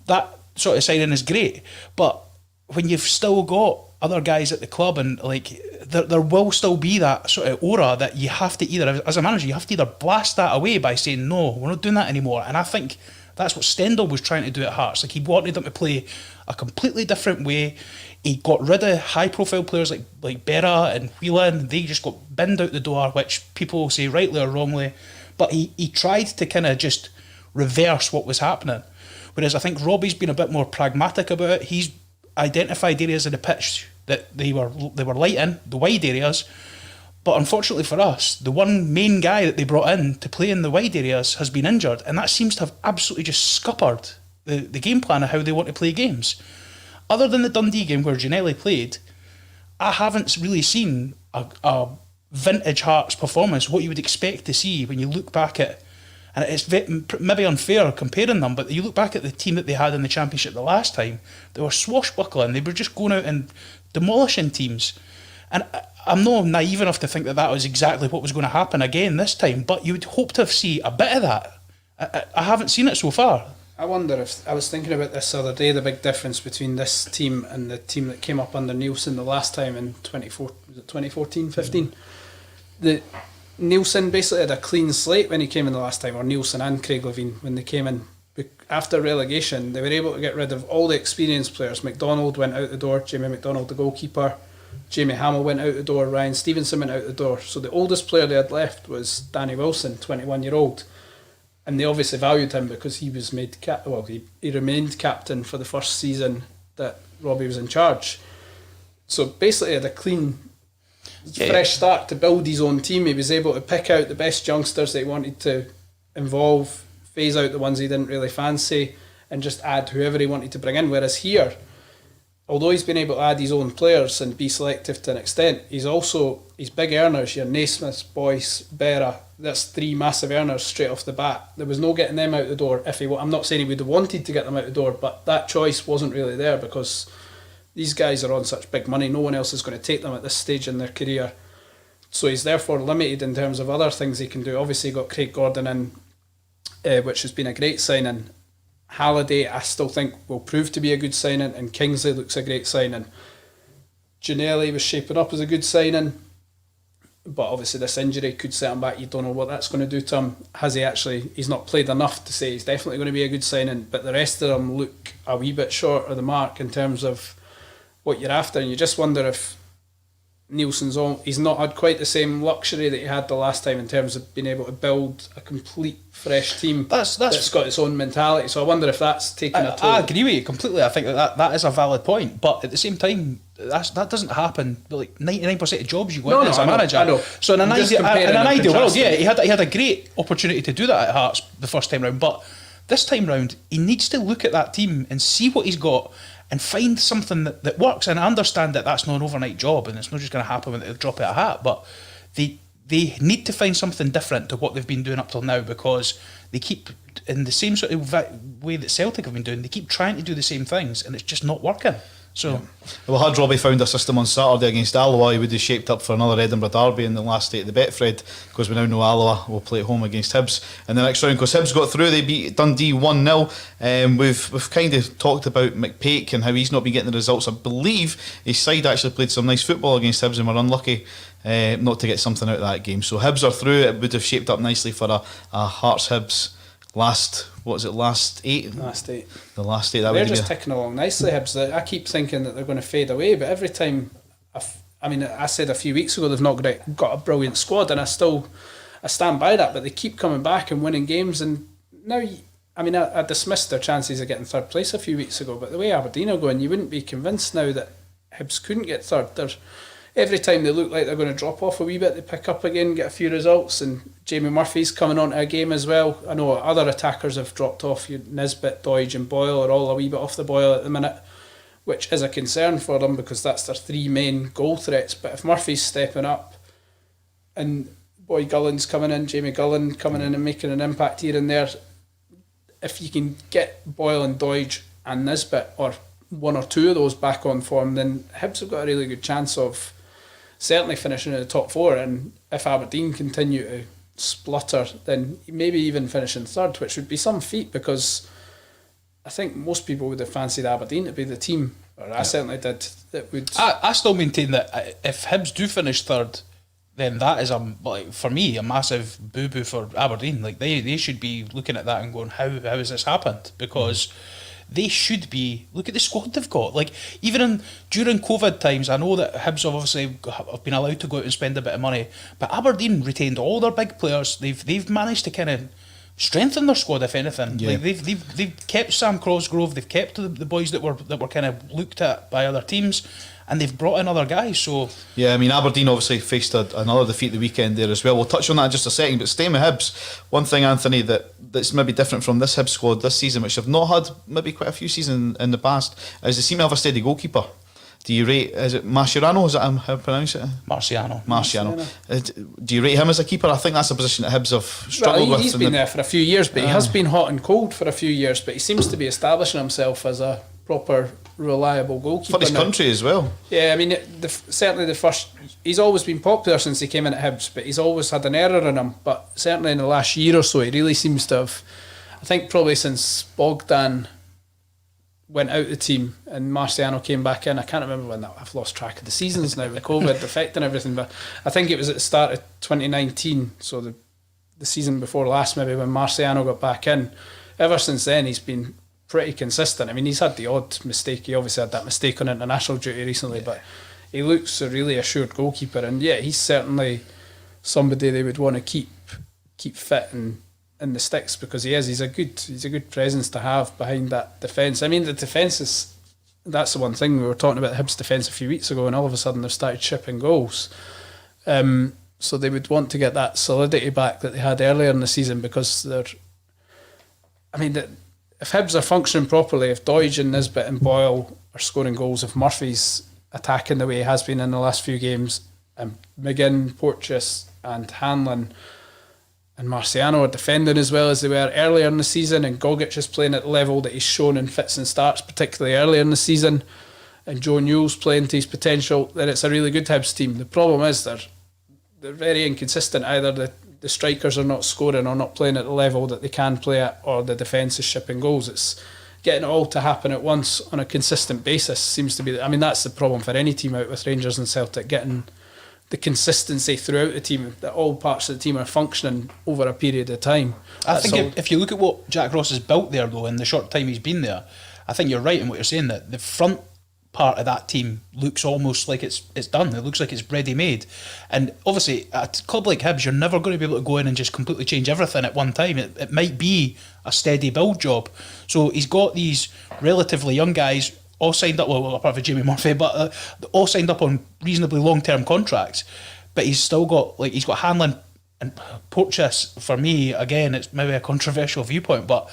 that sort of signing is great. But when you've still got other guys at the club, and like there will still be that sort of aura that you have to either, as a manager, you have to either blast that away by saying, no, we're not doing that anymore. And I think that's what Stendhal was trying to do at Hearts. Like, he wanted them to play a completely different way. He got rid of high-profile players like Berra and Whelan. They just got binned out the door, which people will say rightly or wrongly. But he tried to kind of just reverse what was happening. Whereas I think Robbie's been a bit more pragmatic about it. He's identified areas of the pitch that they were light in, the wide areas. But unfortunately for us, the one main guy that they brought in to play in the wide areas has been injured, and that seems to have absolutely just scuppered the game plan of how they want to play games. Other than the Dundee game where Ginnelly played, I haven't really seen a vintage Hearts performance, what you would expect to see when you look back at, and it's maybe unfair comparing them, but you look back at the team that they had in the Championship the last time, they were swashbuckling, they were just going out and demolishing teams. And I'm not naive enough to think that was exactly what was going to happen again this time, but you would hope to see a bit of that. I haven't seen it so far.
I wonder if, I was thinking about this the other day, the big difference between this team and the team that came up under Neilson the last time in 2014-15. The Neilson basically had a clean slate when he came in the last time, or Neilson and Craig Levine when they came in. After relegation, they were able to get rid of all the experienced players. McDonald went out the door, Jamie McDonald, the goalkeeper. Jamie Hamill went out the door, Ryan Stevenson went out the door. So the oldest player they had left was Danny Wilson, 21-year-old. And they obviously valued him because he was made he remained captain for the first season that Robbie was in charge. So basically had a clean, fresh start to build his own team. He was able to pick out the best youngsters that he wanted to involve, phase out the ones he didn't really fancy, and just add whoever he wanted to bring in. Whereas here, although he's been able to add his own players and be selective to an extent, he's big earners, your Naismith, Boyce, Berra, that's three massive earners straight off the bat. There was no getting them out the door. I'm not saying he would have wanted to get them out the door, but that choice wasn't really there because these guys are on such big money. No one else is going to take them at this stage in their career. So he's therefore limited in terms of other things he can do. Obviously, he got Craig Gordon in, which has been a great signing. Halliday, I still think, will prove to be a good signing, and Kingsley looks a great signing. Ginnelly was shaping up as a good signing, but obviously this injury could set him back. You don't know what that's going to do to him. He's not played enough to say he's definitely going to be a good signing, but the rest of them look a wee bit short of the mark in terms of what you're after, and you just wonder if he's not had quite the same luxury that he had the last time in terms of being able to build a complete fresh team that's got its own mentality. So I wonder if that's taken a toll.
I agree with you completely. I think that is a valid point, but at the same time, that doesn't happen. Like 99% of jobs you go in as a manager. I know. So in an ideal world, he had a great opportunity to do that at Hearts the first time round, but this time round he needs to look at that team and see what he's got and find something that works. And I understand that that's not an overnight job and it's not just going to happen when they drop it a hat, but they need to find something different to what they've been doing up till now, because they keep, in the same sort of way that Celtic have been doing, they keep trying to do the same things and it's just not working. So,
well, had Robbie found a system on Saturday against Alloa, he would have shaped up for another Edinburgh derby in the last day of the Betfred, because we now know Alloa will play at home against Hibs in the next round. Because Hibs got through, they beat Dundee 1-0. We've kind of talked about McPake and how he's not been getting the results. I believe his side actually played some nice football against Hibs and were unlucky not to get something out of that game. So Hibs are through. It would have shaped up nicely for a Hearts Hibs last eight. The last eight.
They're just ticking along nicely, Hibs. I keep thinking that they're going to fade away, but every time, I said a few weeks ago they've not got a brilliant squad, and I stand by that. But they keep coming back and winning games, and now I dismissed their chances of getting third place a few weeks ago. But the way Aberdeen are going, you wouldn't be convinced now that Hibs couldn't get third. Every time they look like they're going to drop off a wee bit, they pick up again, get a few results, and Jamie Murphy's coming onto a game as well. I know other attackers have dropped off. Nisbet, Doidge and Boyle are all a wee bit off the boil at the minute, which is a concern for them because that's their three main goal threats. But if Murphy's stepping up and Boy Gullen's coming in, Jamie Gullen coming in and making an impact here and there, if you can get Boyle and Doidge and Nisbet, or one or two of those back on form, then Hibs have got a really good chance of certainly finishing in the top four. And if Aberdeen continue to splutter, then maybe even finishing third, which would be some feat, because I think most people would have fancied Aberdeen to be the team, or I certainly did. That would.
I still maintain that if Hibs do finish third, then that is for me a massive boo boo for Aberdeen. Like they should be looking at that and going, how has this happened? Because they should be. Look at the squad they've got. Like even during COVID times, I know that Hibs have obviously have been allowed to go out and spend a bit of money, but Aberdeen retained all their big players. They've managed to kind of strengthen their squad, if anything.
Yeah.
Like they've kept Sam Cosgrove, they've kept the boys that were kind of looked at by other teams, and they've brought in other guys. So
yeah, I mean Aberdeen obviously faced another defeat the weekend there as well. We'll touch on that in just a second, but staying with Hibs, one thing, Anthony, that's maybe different from this Hibs squad this season, which have not had maybe quite a few seasons in the past, is they seem to have a steady goalkeeper. Do you rate, is it Mascherano, is that how I pronounce it? Marciano. Do you rate him as a keeper? I think that's a position that Hibs have struggled with.
He's been there for a few years, but he has been hot and cold for a few years, but he seems to be establishing himself as a proper reliable goalkeeper
for his country as well.
Yeah, I mean certainly the first, he's always been popular since he came in at Hibs, but he's always had an error in him. But certainly in the last year or so, he really seems to have, I think probably since Bogdan went out the team and Marciano came back in. I can't remember when that, I've lost track of the seasons now with COVID affecting everything, but I think it was at the start of 2019, so the season before last maybe, when Marciano got back in. Ever since then he's been pretty consistent. I mean, he's had the odd mistake. He obviously had that mistake on international duty recently, but he looks a really assured goalkeeper, and yeah, he's certainly somebody they would want to keep fit and in the sticks, because he's a good presence to have behind that defence. I mean, the defence that's the one thing. We were talking about Hibs defence a few weeks ago, and all of a sudden they've started chipping goals. So they would want to get that solidity back that they had earlier in the season, because if Hibs are functioning properly, if Doidge and Nisbet and Boyle are scoring goals, if Murphy's attacking the way he has been in the last few games, and McGinn, Porteous and Hanlon and Marciano are defending as well as they were earlier in the season, and Gogic is playing at the level that he's shown in fits and starts, particularly earlier in the season, and Joe Newell's playing to his potential, then it's a really good Hibs team. The problem is they're very inconsistent. Either the strikers are not scoring or not playing at the level that they can play at, or the defence is shipping goals. It's getting it all to happen at once on a consistent basis seems to be, that's the problem for any team out with Rangers and Celtic, getting the consistency throughout the team, that all parts of the team are functioning over a period of time.
I think if you look at what Jack Ross has built there, though, in the short time he's been there, I think you're right in what you're saying, that the front part of that team looks almost like it's done. It looks like it's ready-made. And obviously, at a club like Hibs, you're never going to be able to go in and just completely change everything at one time. It might be a steady build job. So he's got these relatively young guys all signed up, well, apart from Jamie Murphy, but all signed up on reasonably long-term contracts. But he's still got, he's got Hanlon and Porteous. For me, again, it's maybe a controversial viewpoint, but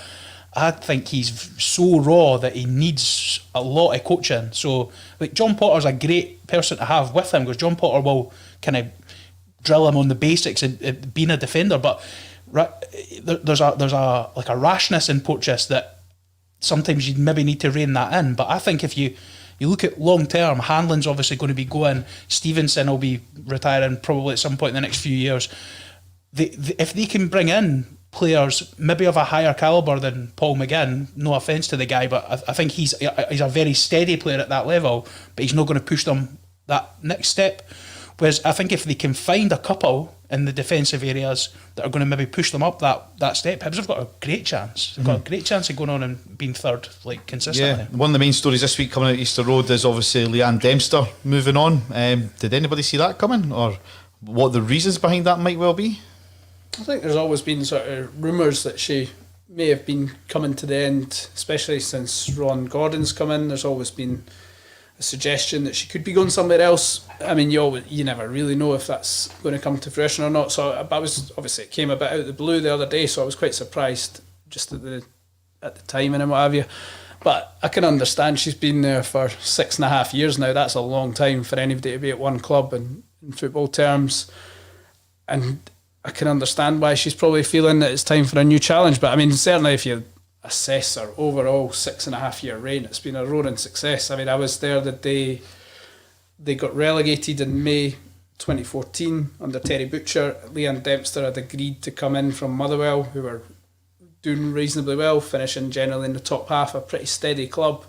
I think he's so raw that he needs a lot of coaching. So, John Potter's a great person to have with him, because John Potter will kind of drill him on the basics of being a defender. But there's a rashness in Porteous that sometimes you maybe need to rein that in. But I think if you You look at long term, Hanlon's obviously going to be going, Stevenson will be retiring probably at some point in the next few years. If they can bring in players maybe of a higher calibre than Paul McGinn, no offence to the guy, but I think he's a very steady player at that level, but he's not going to push them that next step. Whereas I think if they can find a couple in the defensive areas that are going to maybe push them up that step, Hibs have got a great chance. They've got a great chance of going on and being third, like, consistently.
Yeah, one of the main stories this week coming out of Easter Road is obviously Leanne Dempster moving on. Did anybody see that coming, or what the reasons behind that might well be?
I think there's always been sort of rumours that she may have been coming to the end, especially since Ron Gordon's come in. There's always been a suggestion that she could be going somewhere else. I mean, you never really know if that's going to come to fruition or not. So I was, obviously, it came a bit out of the blue the other day, so I was quite surprised just at the timing and what have you. But I can understand, she's been there for 6.5 years now. That's a long time for anybody to be at one club in football terms. And I can understand why she's probably feeling that it's time for a new challenge. But I mean, certainly if you assess her overall 6.5 year reign, it's been a roaring success. I mean, I was there the day they got relegated in May 2014 under Terry Butcher. Leanne Dempster had agreed to come in from Motherwell, who were doing reasonably well, finishing generally in the top half, a pretty steady club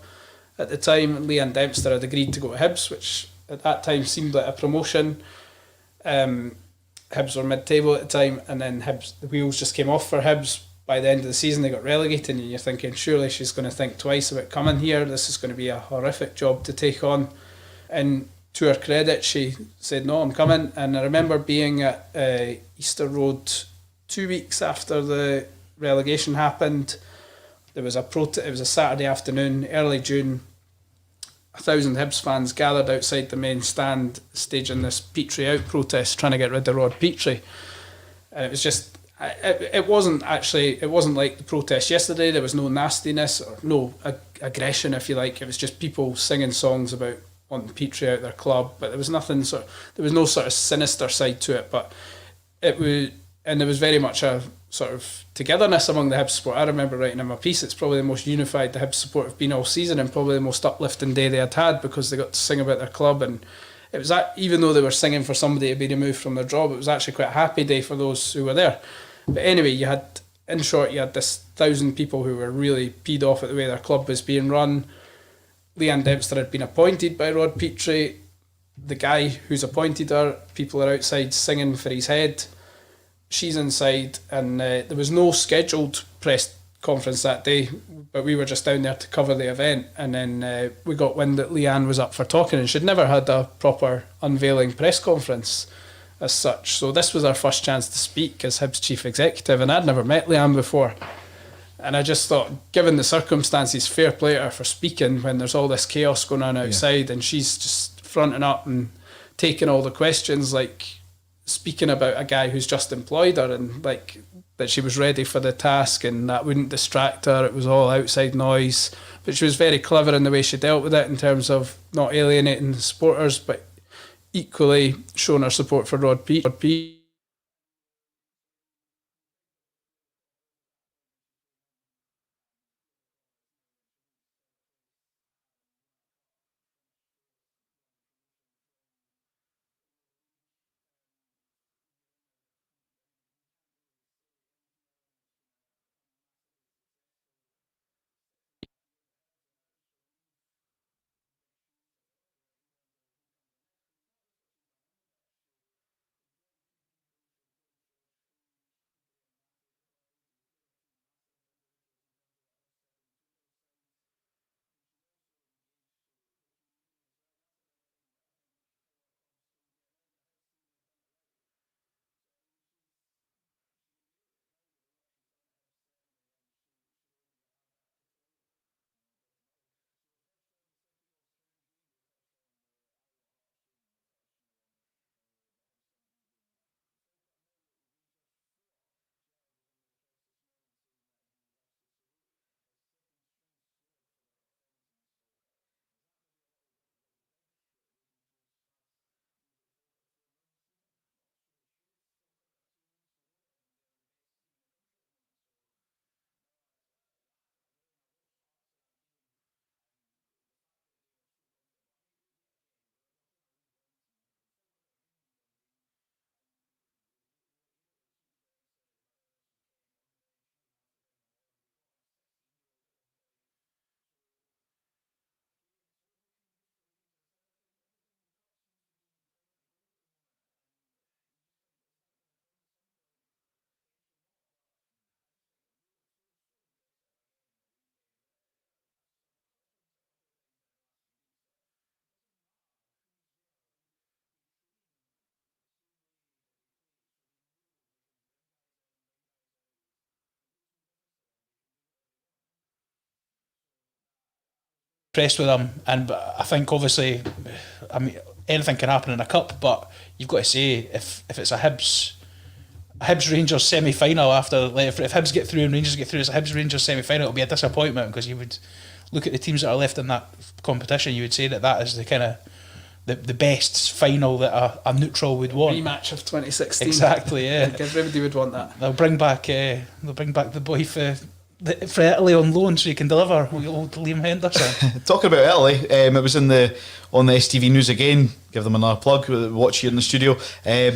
at the time. Leanne Dempster had agreed to go to Hibs, which at that time seemed like a promotion. Hibs were mid-table at the time, and then Hibs, the wheels just came off for Hibs. By the end of the season, they got relegated, and you're thinking, surely she's going to think twice about coming here. This is going to be a horrific job to take on. And to her credit, she said, no, I'm coming. And I remember being at Easter Road 2 weeks after the relegation happened. There was it was a Saturday afternoon, early June. 1,000 Hibs fans gathered outside the main stand, staging this Petrie out protest, trying to get rid of Rod Petrie. And it was just, it wasn't like the protest yesterday. There was no nastiness or no aggression, if you like. It was just people singing songs about wanting Petrie out their club, but there was nothing there was no sort of sinister side to it. But there was very much a sort of togetherness among the Hibs support. I remember writing in my piece, it's probably the most unified the Hibs support have been all season, and probably the most uplifting day they had because they got to sing about their club. And it was even though they were singing for somebody to be removed from their job, it was actually quite a happy day for those who were there. But anyway, you had this 1,000 people who were really peed off at the way their club was being run. Leanne Dempster had been appointed by Rod Petrie. The guy who's appointed her, people are outside singing for his head. She's inside, and there was no scheduled press conference that day, but we were just down there to cover the event. And then we got wind that Leanne was up for talking, and she'd never had a proper unveiling press conference as such. So this was our first chance to speak as Hibs chief executive, and I'd never met Leanne before. And I just thought, given the circumstances, fair play to her for speaking when there's all this chaos going on outside, and she's just fronting up and taking all the questions, like speaking about a guy who's just employed her, and like that she was ready for the task and that wouldn't distract her. It was all outside noise, but she was very clever in the way she dealt with it in terms of not alienating the supporters, but equally showing her support for Rod Petrie.
impressed with him, and I think obviously, I mean, anything can happen in a cup, but you've got to say if it's a Hibs Rangers semi-final after, like, if Hibs get through and Rangers get through as a Hibs Rangers semi-final, it'll be a disappointment, because you would look at the teams that are left in that competition, you would say that is the kind of the best final that a neutral would want.
Rematch of 2016.
Exactly, yeah.
Like, everybody would want that.
They'll bring back the boy for Italy on loan so he can deliver, old Liam Henderson.
Talking about Italy, it was on the STV News again. Give them another plug. Watch here in the studio.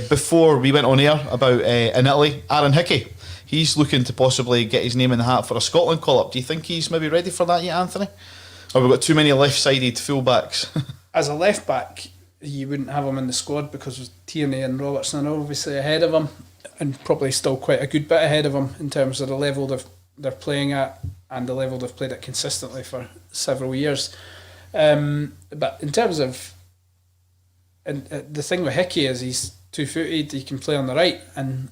Before we went on air about in Italy, Aaron Hickey. He's looking to possibly get his name in the hat for a Scotland call-up. Do you think he's maybe ready for that yet, Anthony? Or we've got too many left-sided full-backs?
As a left-back, you wouldn't have him in the squad because Tierney and Robertson are obviously ahead of him, and probably still quite a good bit ahead of him in terms of the level they're playing at and the level they've played at consistently for several years. But in terms of... the thing with Hickey is he's two-footed, he can play on the right, and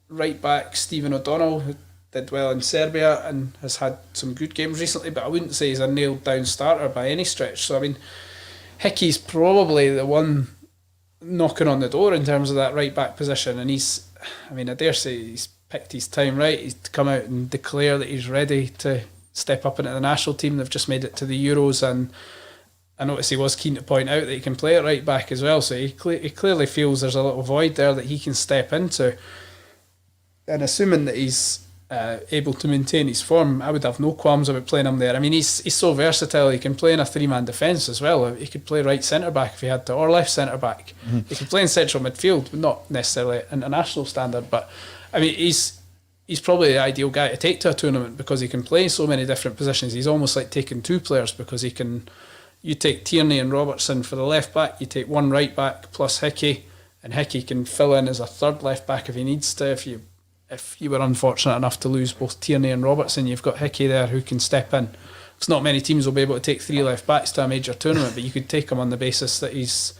right back Stephen O'Donnell, who did well in Serbia and has had some good games recently, but I wouldn't say he's a nailed down starter by any stretch. So I mean, Hickey's probably the one knocking on the door in terms of that right back position, and I dare say he's picked his time right. He's come out and declare that he's ready to step up into the national team. They've just made it to the Euros, and I noticed he was keen to point out that he can play at right back as well, so he clearly feels there's a little void there that he can step into. And assuming that he's able to maintain his form, I would have no qualms about playing him there. I mean, he's so versatile. He can play in a three-man defence as well. He could play right centre-back if he had to, or left centre-back. Mm-hmm. He could play in central midfield, not necessarily international standard, but I mean, he's probably the ideal guy to take to a tournament because he can play in so many different positions. He's almost like taking two players, because you take Tierney and Robertson for the left back, you take one right back plus Hickey, and Hickey can fill in as a third left back if he needs to. If you were unfortunate enough to lose both Tierney and Robertson, you've got Hickey there who can step in. It's not many teams will be able to take three left backs to a major tournament, but you could take him on the basis that he's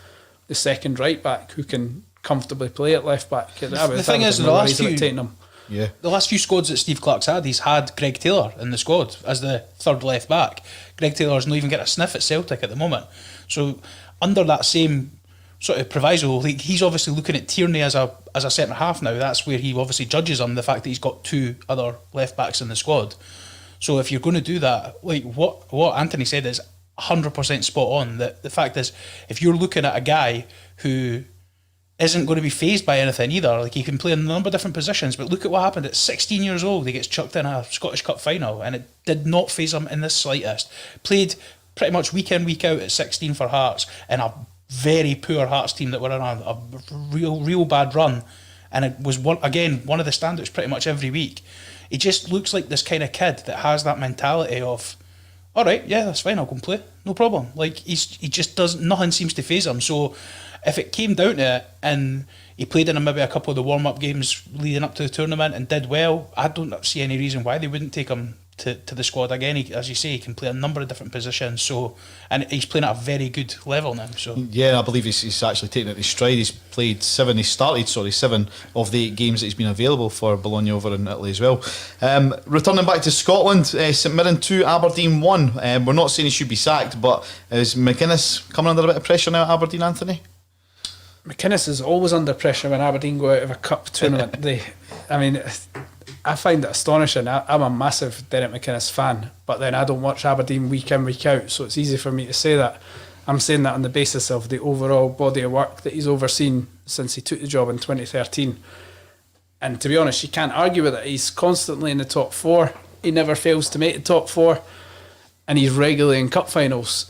the second right back who can comfortably play at left back.
The thing is, the last few squads that Steve Clarke's had, he's had Greg Taylor in the squad as the third left back. Greg Taylor's not even getting a sniff at Celtic at the moment. So under that same sort of proviso, he's obviously looking at Tierney as a centre half now. That's where he obviously judges him, the fact that he's got two other left backs in the squad. So if you're going to do that, like what Anthony said is 100% spot on. The fact is, if you're looking at a guy who isn't going to be phased by anything either, like he can play in a number of different positions, but look at what happened at 16 years old. He gets chucked in a Scottish Cup final and it did not faze him in the slightest. Played pretty much week in, week out at 16 for Hearts in a very poor Hearts team that were on a real bad run, and it was one of the standouts pretty much every week. He just looks like this kind of kid that has that mentality of, all right, yeah, that's fine, I'll go and play, no problem. Like he just does, nothing seems to faze him. So if it came down to it and he played in maybe a couple of the warm-up games leading up to the tournament and did well, I don't see any reason why they wouldn't take him to the squad again. As you say, he can play a number of different positions, so, and he's playing at a very good level now. So
yeah, I believe he's actually taken it in stride. He started 7 of the 8 games that he's been available for Bologna over in Italy as well. Returning back to Scotland, St Mirren 2, Aberdeen 1. We're not saying he should be sacked, but is McInnes coming under a bit of pressure now at Aberdeen, Anthony?
McInnes is always under pressure when Aberdeen go out of a cup tournament. I find it astonishing. I'm a massive Derek McInnes fan, but then I don't watch Aberdeen week in, week out, so it's easy for me to say that. I'm saying that on the basis of the overall body of work that he's overseen since he took the job in 2013. And to be honest, you can't argue with it. He's constantly in the top 4. He never fails to make the top 4, and he's regularly in cup finals.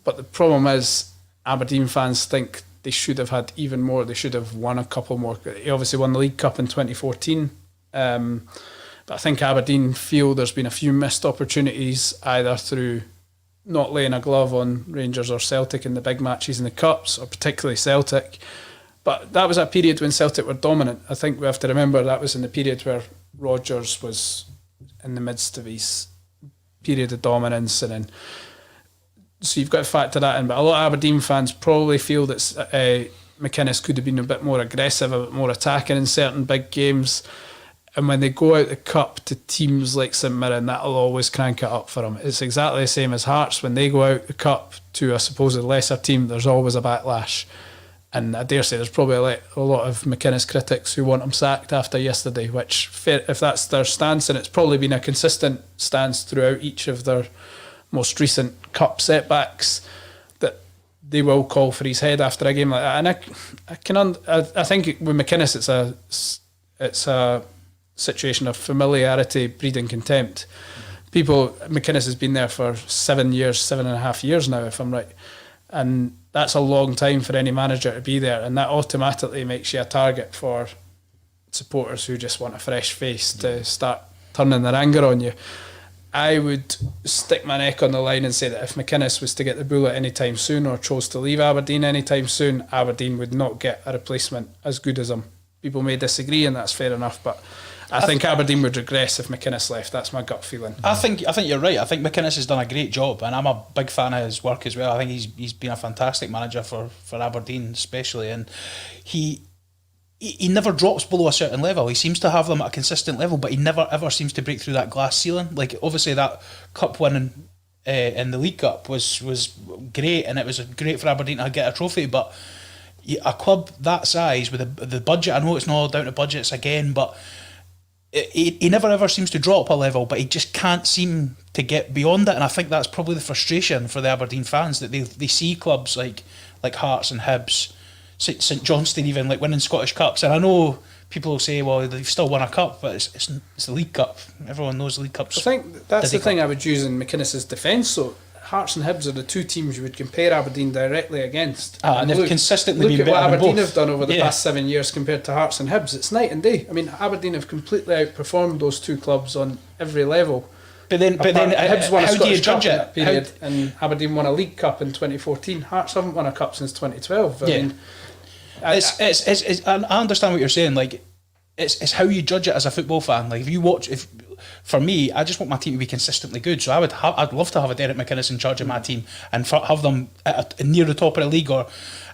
But the problem is, Aberdeen fans think they should have had even more. They should have won a couple more. He obviously won the League Cup in 2014. But I think Aberdeen feel there's been a few missed opportunities, either through not laying a glove on Rangers or Celtic in the big matches in the Cups, or particularly Celtic. But that was a period when Celtic were dominant. I think we have to remember that was in the period where Rodgers was in the midst of his period of dominance, and then so you've got to factor that in. But a lot of Aberdeen fans probably feel that McInnes could have been a bit more aggressive, a bit more attacking in certain big games. And when they go out the cup to teams like St Mirren, that'll always crank it up for them. It's exactly the same as Hearts. When they go out the cup to a supposed lesser team, there's always a backlash. And I dare say there's probably a lot of McInnes critics who want him sacked after yesterday, which, if that's their stance, and it's probably been a consistent stance throughout each of their most recent cup setbacks, that they will call for his head after a game like that. And I think with McInnes it's a situation of familiarity breeding contempt. McInnes has been there for 7.5 years now, if I'm right, and that's a long time for any manager to be there, and that automatically makes you a target for supporters who just want a fresh face to start turning their anger on you. I would stick my neck on the line and say that if McInnes was to get the bullet anytime soon or chose to leave Aberdeen anytime soon, Aberdeen would not get a replacement as good as him. People may disagree, and that's fair enough, but I think Aberdeen would regress if McInnes left. That's my gut feeling.
I think you're right. I think McInnes has done a great job, and I'm a big fan of his work as well. I think he's been a fantastic manager for Aberdeen especially, and he never drops below a certain level. He seems to have them at a consistent level, but he never ever seems to break through that glass ceiling. Like, obviously that cup winning in the League Cup was great, and it was great for Aberdeen to get a trophy, but a club that size with the budget, I know it's not all down to budgets again, but he never ever seems to drop a level, but he just can't seem to get beyond it. And I think that's probably the frustration for the Aberdeen fans, that they see clubs like Hearts and Hibs, St Johnstone even, like winning Scottish Cups. And I know people will say, well, they've still won a cup, but it's the League Cup. Everyone knows the League Cup's.
I think that's the thing I would use in McInnes' defence. So Hearts and Hibs are the two teams you would compare Aberdeen directly against.
And they've consistently been better
Look at what Aberdeen
both
have done over the past 7 years compared to Hearts and Hibs. It's night and day. I mean, Aberdeen have completely outperformed those two clubs on every level.
But then
Hibs won a
how do you
Scottish Cup
judge
in
it?
that period, and Aberdeen won a League Cup in 2014. Hearts haven't won a cup since 2012. I mean,
I understand what you're saying. Like, it's how you judge it as a football fan. Like, for me, I just want my team to be consistently good. So I'd love to have a Derek McInnes in charge of my team and have them near the top of the league,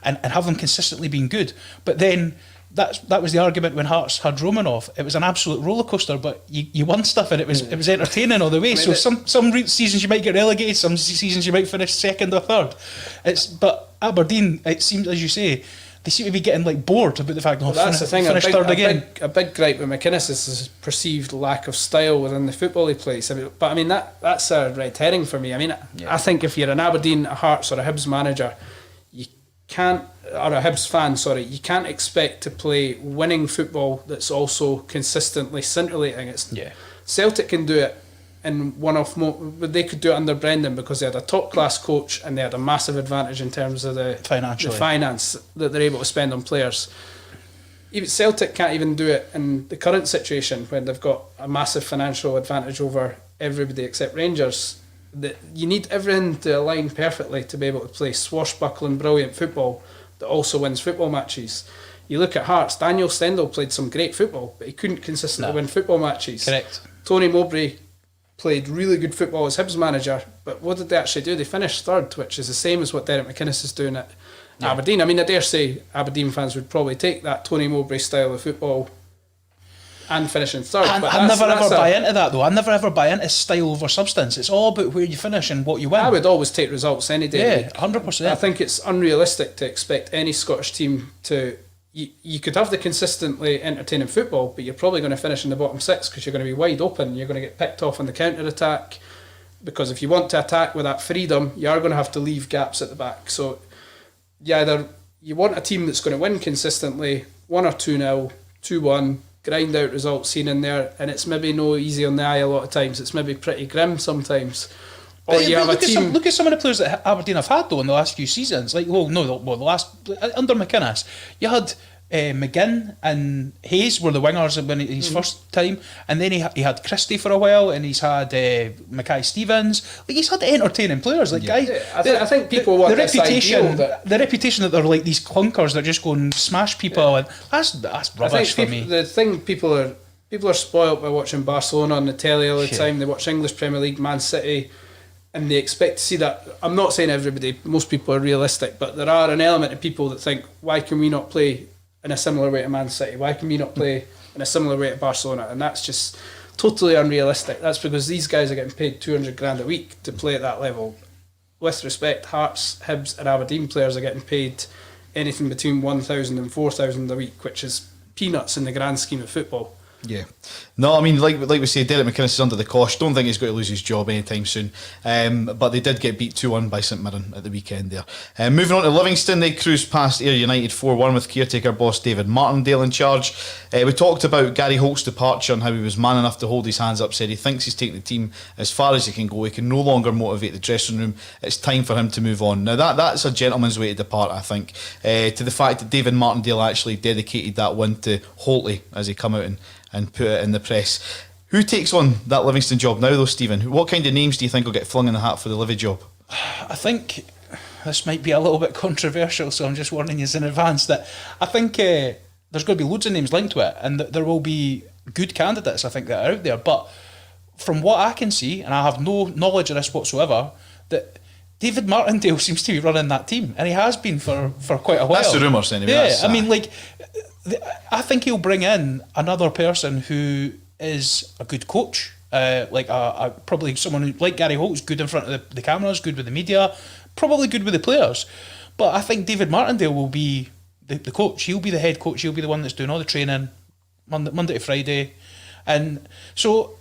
and have them consistently being good. But then that was the argument when Hearts had Romanov. It was an absolute rollercoaster, but you won stuff, and it was entertaining all the way. So some seasons you might get relegated, some seasons you might finish second or third. But Aberdeen, it seems, as you say, they seem to be getting like bored about the fact
that's the thing.
Finish third again.
A big gripe with McInnes is his perceived lack of style within the football he plays. But I mean, that's a red herring for me. I mean, I think if you're an Aberdeen, a Hearts, or a Hibs manager, you can't, or a Hibs fan, sorry, you can't expect to play winning football that's also consistently scintillating. Celtic can do it in one-off but they could do it under Brendan because they had a top-class coach and they had a massive advantage in terms of the finance that they're able to spend on players. Even Celtic can't even do it in the current situation when they've got a massive financial advantage over everybody except Rangers. You need everything to align perfectly to be able to play swashbuckling, brilliant football that also wins football matches. You look at Hearts, Daniel Stendhal played some great football, but he couldn't consistently win football matches.
Correct.
Tony Mowbray played really good football as Hibs manager, but what did they actually do? They finished third, which is the same as what Derek McInnes is doing at Aberdeen. I mean, I dare say Aberdeen fans would probably take that Tony Mowbray style of football and finishing third.
I never ever buy into that, though. I never ever buy into style over substance. It's all about where you finish and what you win.
I would always take results any day.
Yeah, 100%.
I think it's unrealistic to expect any Scottish team to... You could have the consistently entertaining football, but you're probably going to finish in the bottom six because you're going to be wide open. You're going to get picked off on the counter-attack, because if you want to attack with that freedom, you are going to have to leave gaps at the back. So you want a team that's going to win consistently, 1 or 2-0, 2-1, grind out results seen in there, and it's maybe no easy on the eye a lot of times. It's maybe pretty grim sometimes. Or you have a team.
Look at some of the players that Aberdeen have had though in the last few seasons. Like, the last under McInnes, you had McGinn and Hayes were the wingers when his first time, and then he had Christie for a while, and he's had Mackay Stevens. Like, he's had entertaining players. Like, guys,
I think people want
the reputation that they're like these clunkers that just go and smash people, and that's rubbish for me.
The thing people are spoilt by watching Barcelona on the telly all the time. They watch English Premier League, Man City, and they expect to see that. I'm not saying everybody, most people are realistic, but there are an element of people that think, why can we not play in a similar way to Man City? Why can we not play in a similar way to Barcelona, and that's just totally unrealistic. That's because these guys are getting paid 200 grand a week to play at that level. With respect, Hearts, Hibs and Aberdeen players are getting paid anything between 1,000 and 4,000 a week, which is peanuts in the grand scheme of football.
Yeah. No, I mean, like we say, Derek McInnes is under the cosh. Don't think he's going to lose his job anytime soon. But they did get beat 2-1 by St Mirren at the weekend there. Moving on to Livingston, they cruised past Ayr United 4-1 with caretaker boss David Martindale in charge. We talked about Gary Holt's departure and how he was man enough to hold his hands up, said he thinks he's taken the team as far as he can go. He can no longer motivate the dressing room. It's time for him to move on. Now, that's a gentleman's way to depart, I think, to the fact that David Martindale actually dedicated that win to Holtley as he come out and put it in the press. Who takes on that Livingston job now though, Stephen? What kind of names do you think will get flung in the hat for the Livy job?
I think this might be a little bit controversial, so I'm just warning you in advance that I think there's going to be loads of names linked to it, and there will be good candidates, I think, that are out there. But from what I can see, and I have no knowledge of this whatsoever, that David Martindale seems to be running that team, and he has been for quite a while.
That's the rumours anyway.
Yeah, I mean, like, I think he'll bring in another person who is a good coach, probably someone who, like Gary Holt's, good in front of the cameras, good with the media, probably good with the players. But I think David Martindale will be the coach. He'll be the head coach. He'll be the one that's doing all the training Monday to Friday, and so.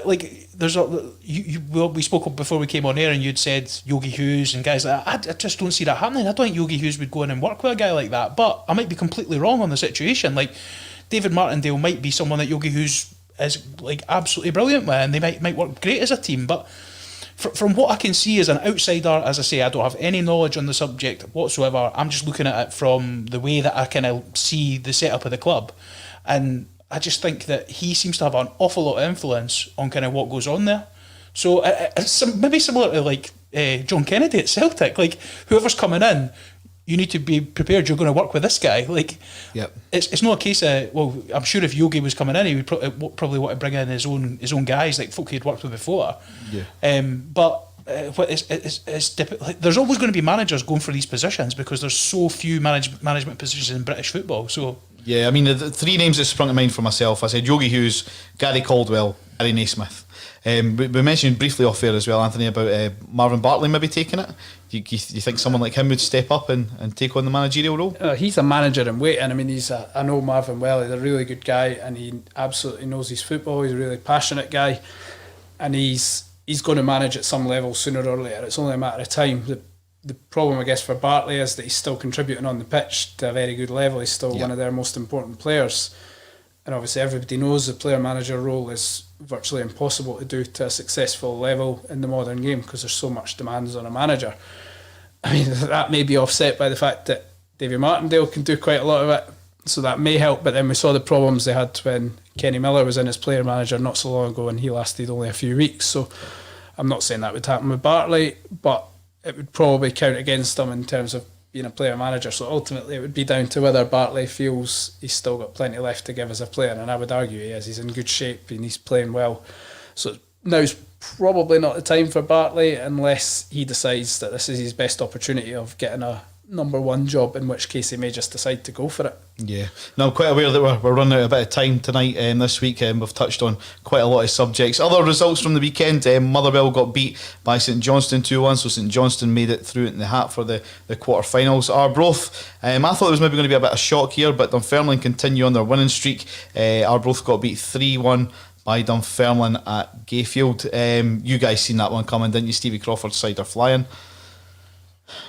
We spoke before we came on air, and you'd said Yogi Hughes and guys like that. I just don't see that happening. I don't think Yogi Hughes would go in and work with a guy like that. But I might be completely wrong on the situation. Like, David Martindale might be someone that Yogi Hughes is like absolutely brilliant with, and they might work great as a team. But from what I can see as an outsider, as I say, I don't have any knowledge on the subject whatsoever. I'm just looking at it from the way that I kind of see the setup of the club, and I just think that he seems to have an awful lot of influence on kind of what goes on there. So maybe similar to like John Kennedy at Celtic. Like, whoever's coming in, you need to be prepared. You're going to work with this guy. Like, yep. It's not a case of, well, I'm sure if Yogi was coming in, he would probably want to bring in his own guys, like folk he'd worked with before. Yeah. But there's always going to be managers going for these positions because there's so few management positions in British football. So.
Yeah, I mean, the three names that sprung to mind for myself, I said Yogi Hughes, Gary Caldwell, Gary Naismith. We mentioned briefly off air as well, Anthony, about Marvin Bartley maybe taking it. Do you think someone like him would step up and take on the managerial role?
He's a manager in waiting. I mean, I know Marvin well. He's a really good guy, and he absolutely knows his football. He's a really passionate guy, and he's going to manage at some level sooner or later. It's only a matter of time. The problem, I guess, for Bartley is that he's still contributing on the pitch to a very good level. He's still one of their most important players. And obviously everybody knows the player-manager role is virtually impossible to do to a successful level in the modern game because there's so much demands on a manager. I mean, that may be offset by the fact that Davy Martindale can do quite a lot of it, so that may help. But then we saw the problems they had when Kenny Miller was in as player-manager not so long ago, and he lasted only a few weeks. So I'm not saying that would happen with Bartley, but it would probably count against him in terms of being a player manager. So ultimately it would be down to whether Bartley feels he's still got plenty left to give as a player, and I would argue he is. He's in good shape and he's playing well. So now's probably not the time for Bartley unless he decides that this is his best opportunity of getting a number one job, in which case he may just decide to go for it.
Yeah, no, I'm quite aware that we're running out a bit of time tonight this week. We've touched on quite a lot of subjects. Other results from the weekend, Motherwell got beat by St Johnstone 2-1, so St Johnstone made it through in the hat for the quarter-finals. Arbroath, I thought it was maybe going to be a bit of shock here, but Dunfermline continue on their winning streak. Arbroath got beat 3-1 by Dunfermline at Gayfield. You guys seen that one coming, didn't you? Stevie Crawford's side are flying.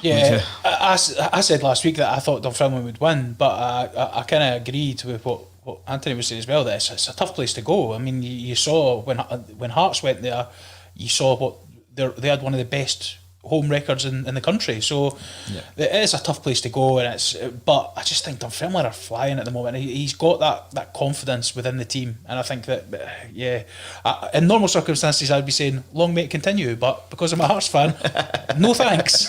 Yeah, I said last week that I thought Dunfermline would win, but I kind of agreed with what Anthony was saying as well, that it's a tough place to go. I mean, you saw when Hearts went there, you saw what they had one of the best home records in the country, so it is a tough place to go, but I just think Dunfermline are flying at the moment. He's got that confidence within the team, and I think that in normal circumstances I'd be saying long may it continue, but because I'm a Hearts fan, no thanks.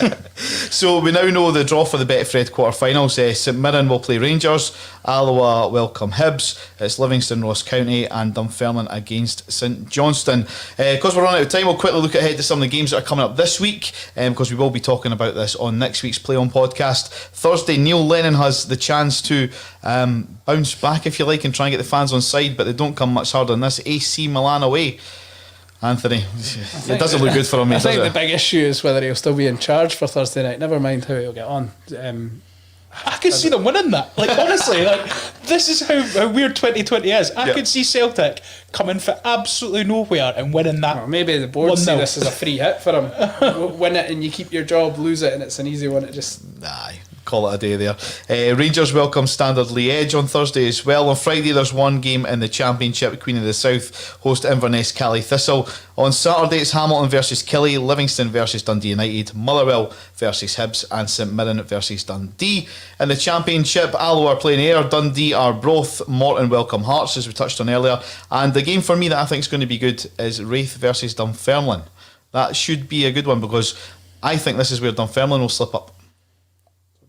So we now know the draw for the Betfred quarter-finals. St Mirren will play Rangers, Alloa welcome Hibs, it's Livingston, Ross County, and Dunfermline against St Johnstone. Because we're running out of time, we'll quickly look ahead to some of the games that are coming up this week. because we will be talking about this on next week's Play On podcast. Thursday, Neil Lennon has the chance to bounce back, if you like, and try and get the fans on side, but they don't come much harder than this. AC Milan away. Anthony, it doesn't look good for him.
I think the big issue is whether he'll still be in charge for Thursday night. Never mind how he'll get on.
I could see them winning that. Like, honestly, like, this is how weird 2020 is. I could see Celtic coming for absolutely nowhere and winning that.
Well, maybe the board see this as a free hit for him. Win it and you keep your job, lose it and it's an easy one. It just...
Aye. Call it a day there. Rangers welcome Standard Liège on Thursday as well. On Friday there's one game in the Championship. Queen of the South host Inverness Cally Thistle. On Saturday it's Hamilton versus Killie, Livingston versus Dundee United, Motherwell versus Hibs and St Mirren versus Dundee. In the Championship, Alloa are playing Ayr, Dundee are Broth, Morton welcome Hearts as we touched on earlier, and the game for me that I think is going to be good is Raith versus Dunfermline. That should be a good one because I think this is where Dunfermline will slip up.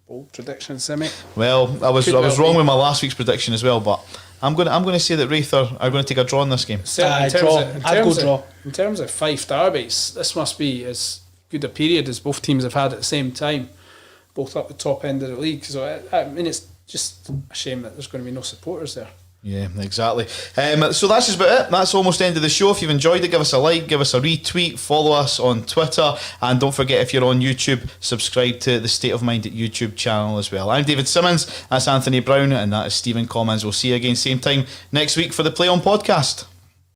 Bold prediction, Simi.
Well, I was wrong with my last week's prediction as well, but I'm going to say that Raith are going to take a draw in this game.
In terms of Fife derbies, this must be as good a period as both teams have had at the same time, both up the top end of the league. So I mean, it's just a shame that there's going to be no supporters there.
Yeah, exactly. So that's just about it. That's almost the end of the show. If you've enjoyed it, give us a like, give us a retweet, follow us on Twitter, and don't forget, if you're on YouTube, subscribe to the State of Mind YouTube channel as well. I'm David Simmons, that's Anthony Brown, and that is Stephen Commons. We'll see you again same time next week for the Play On podcast.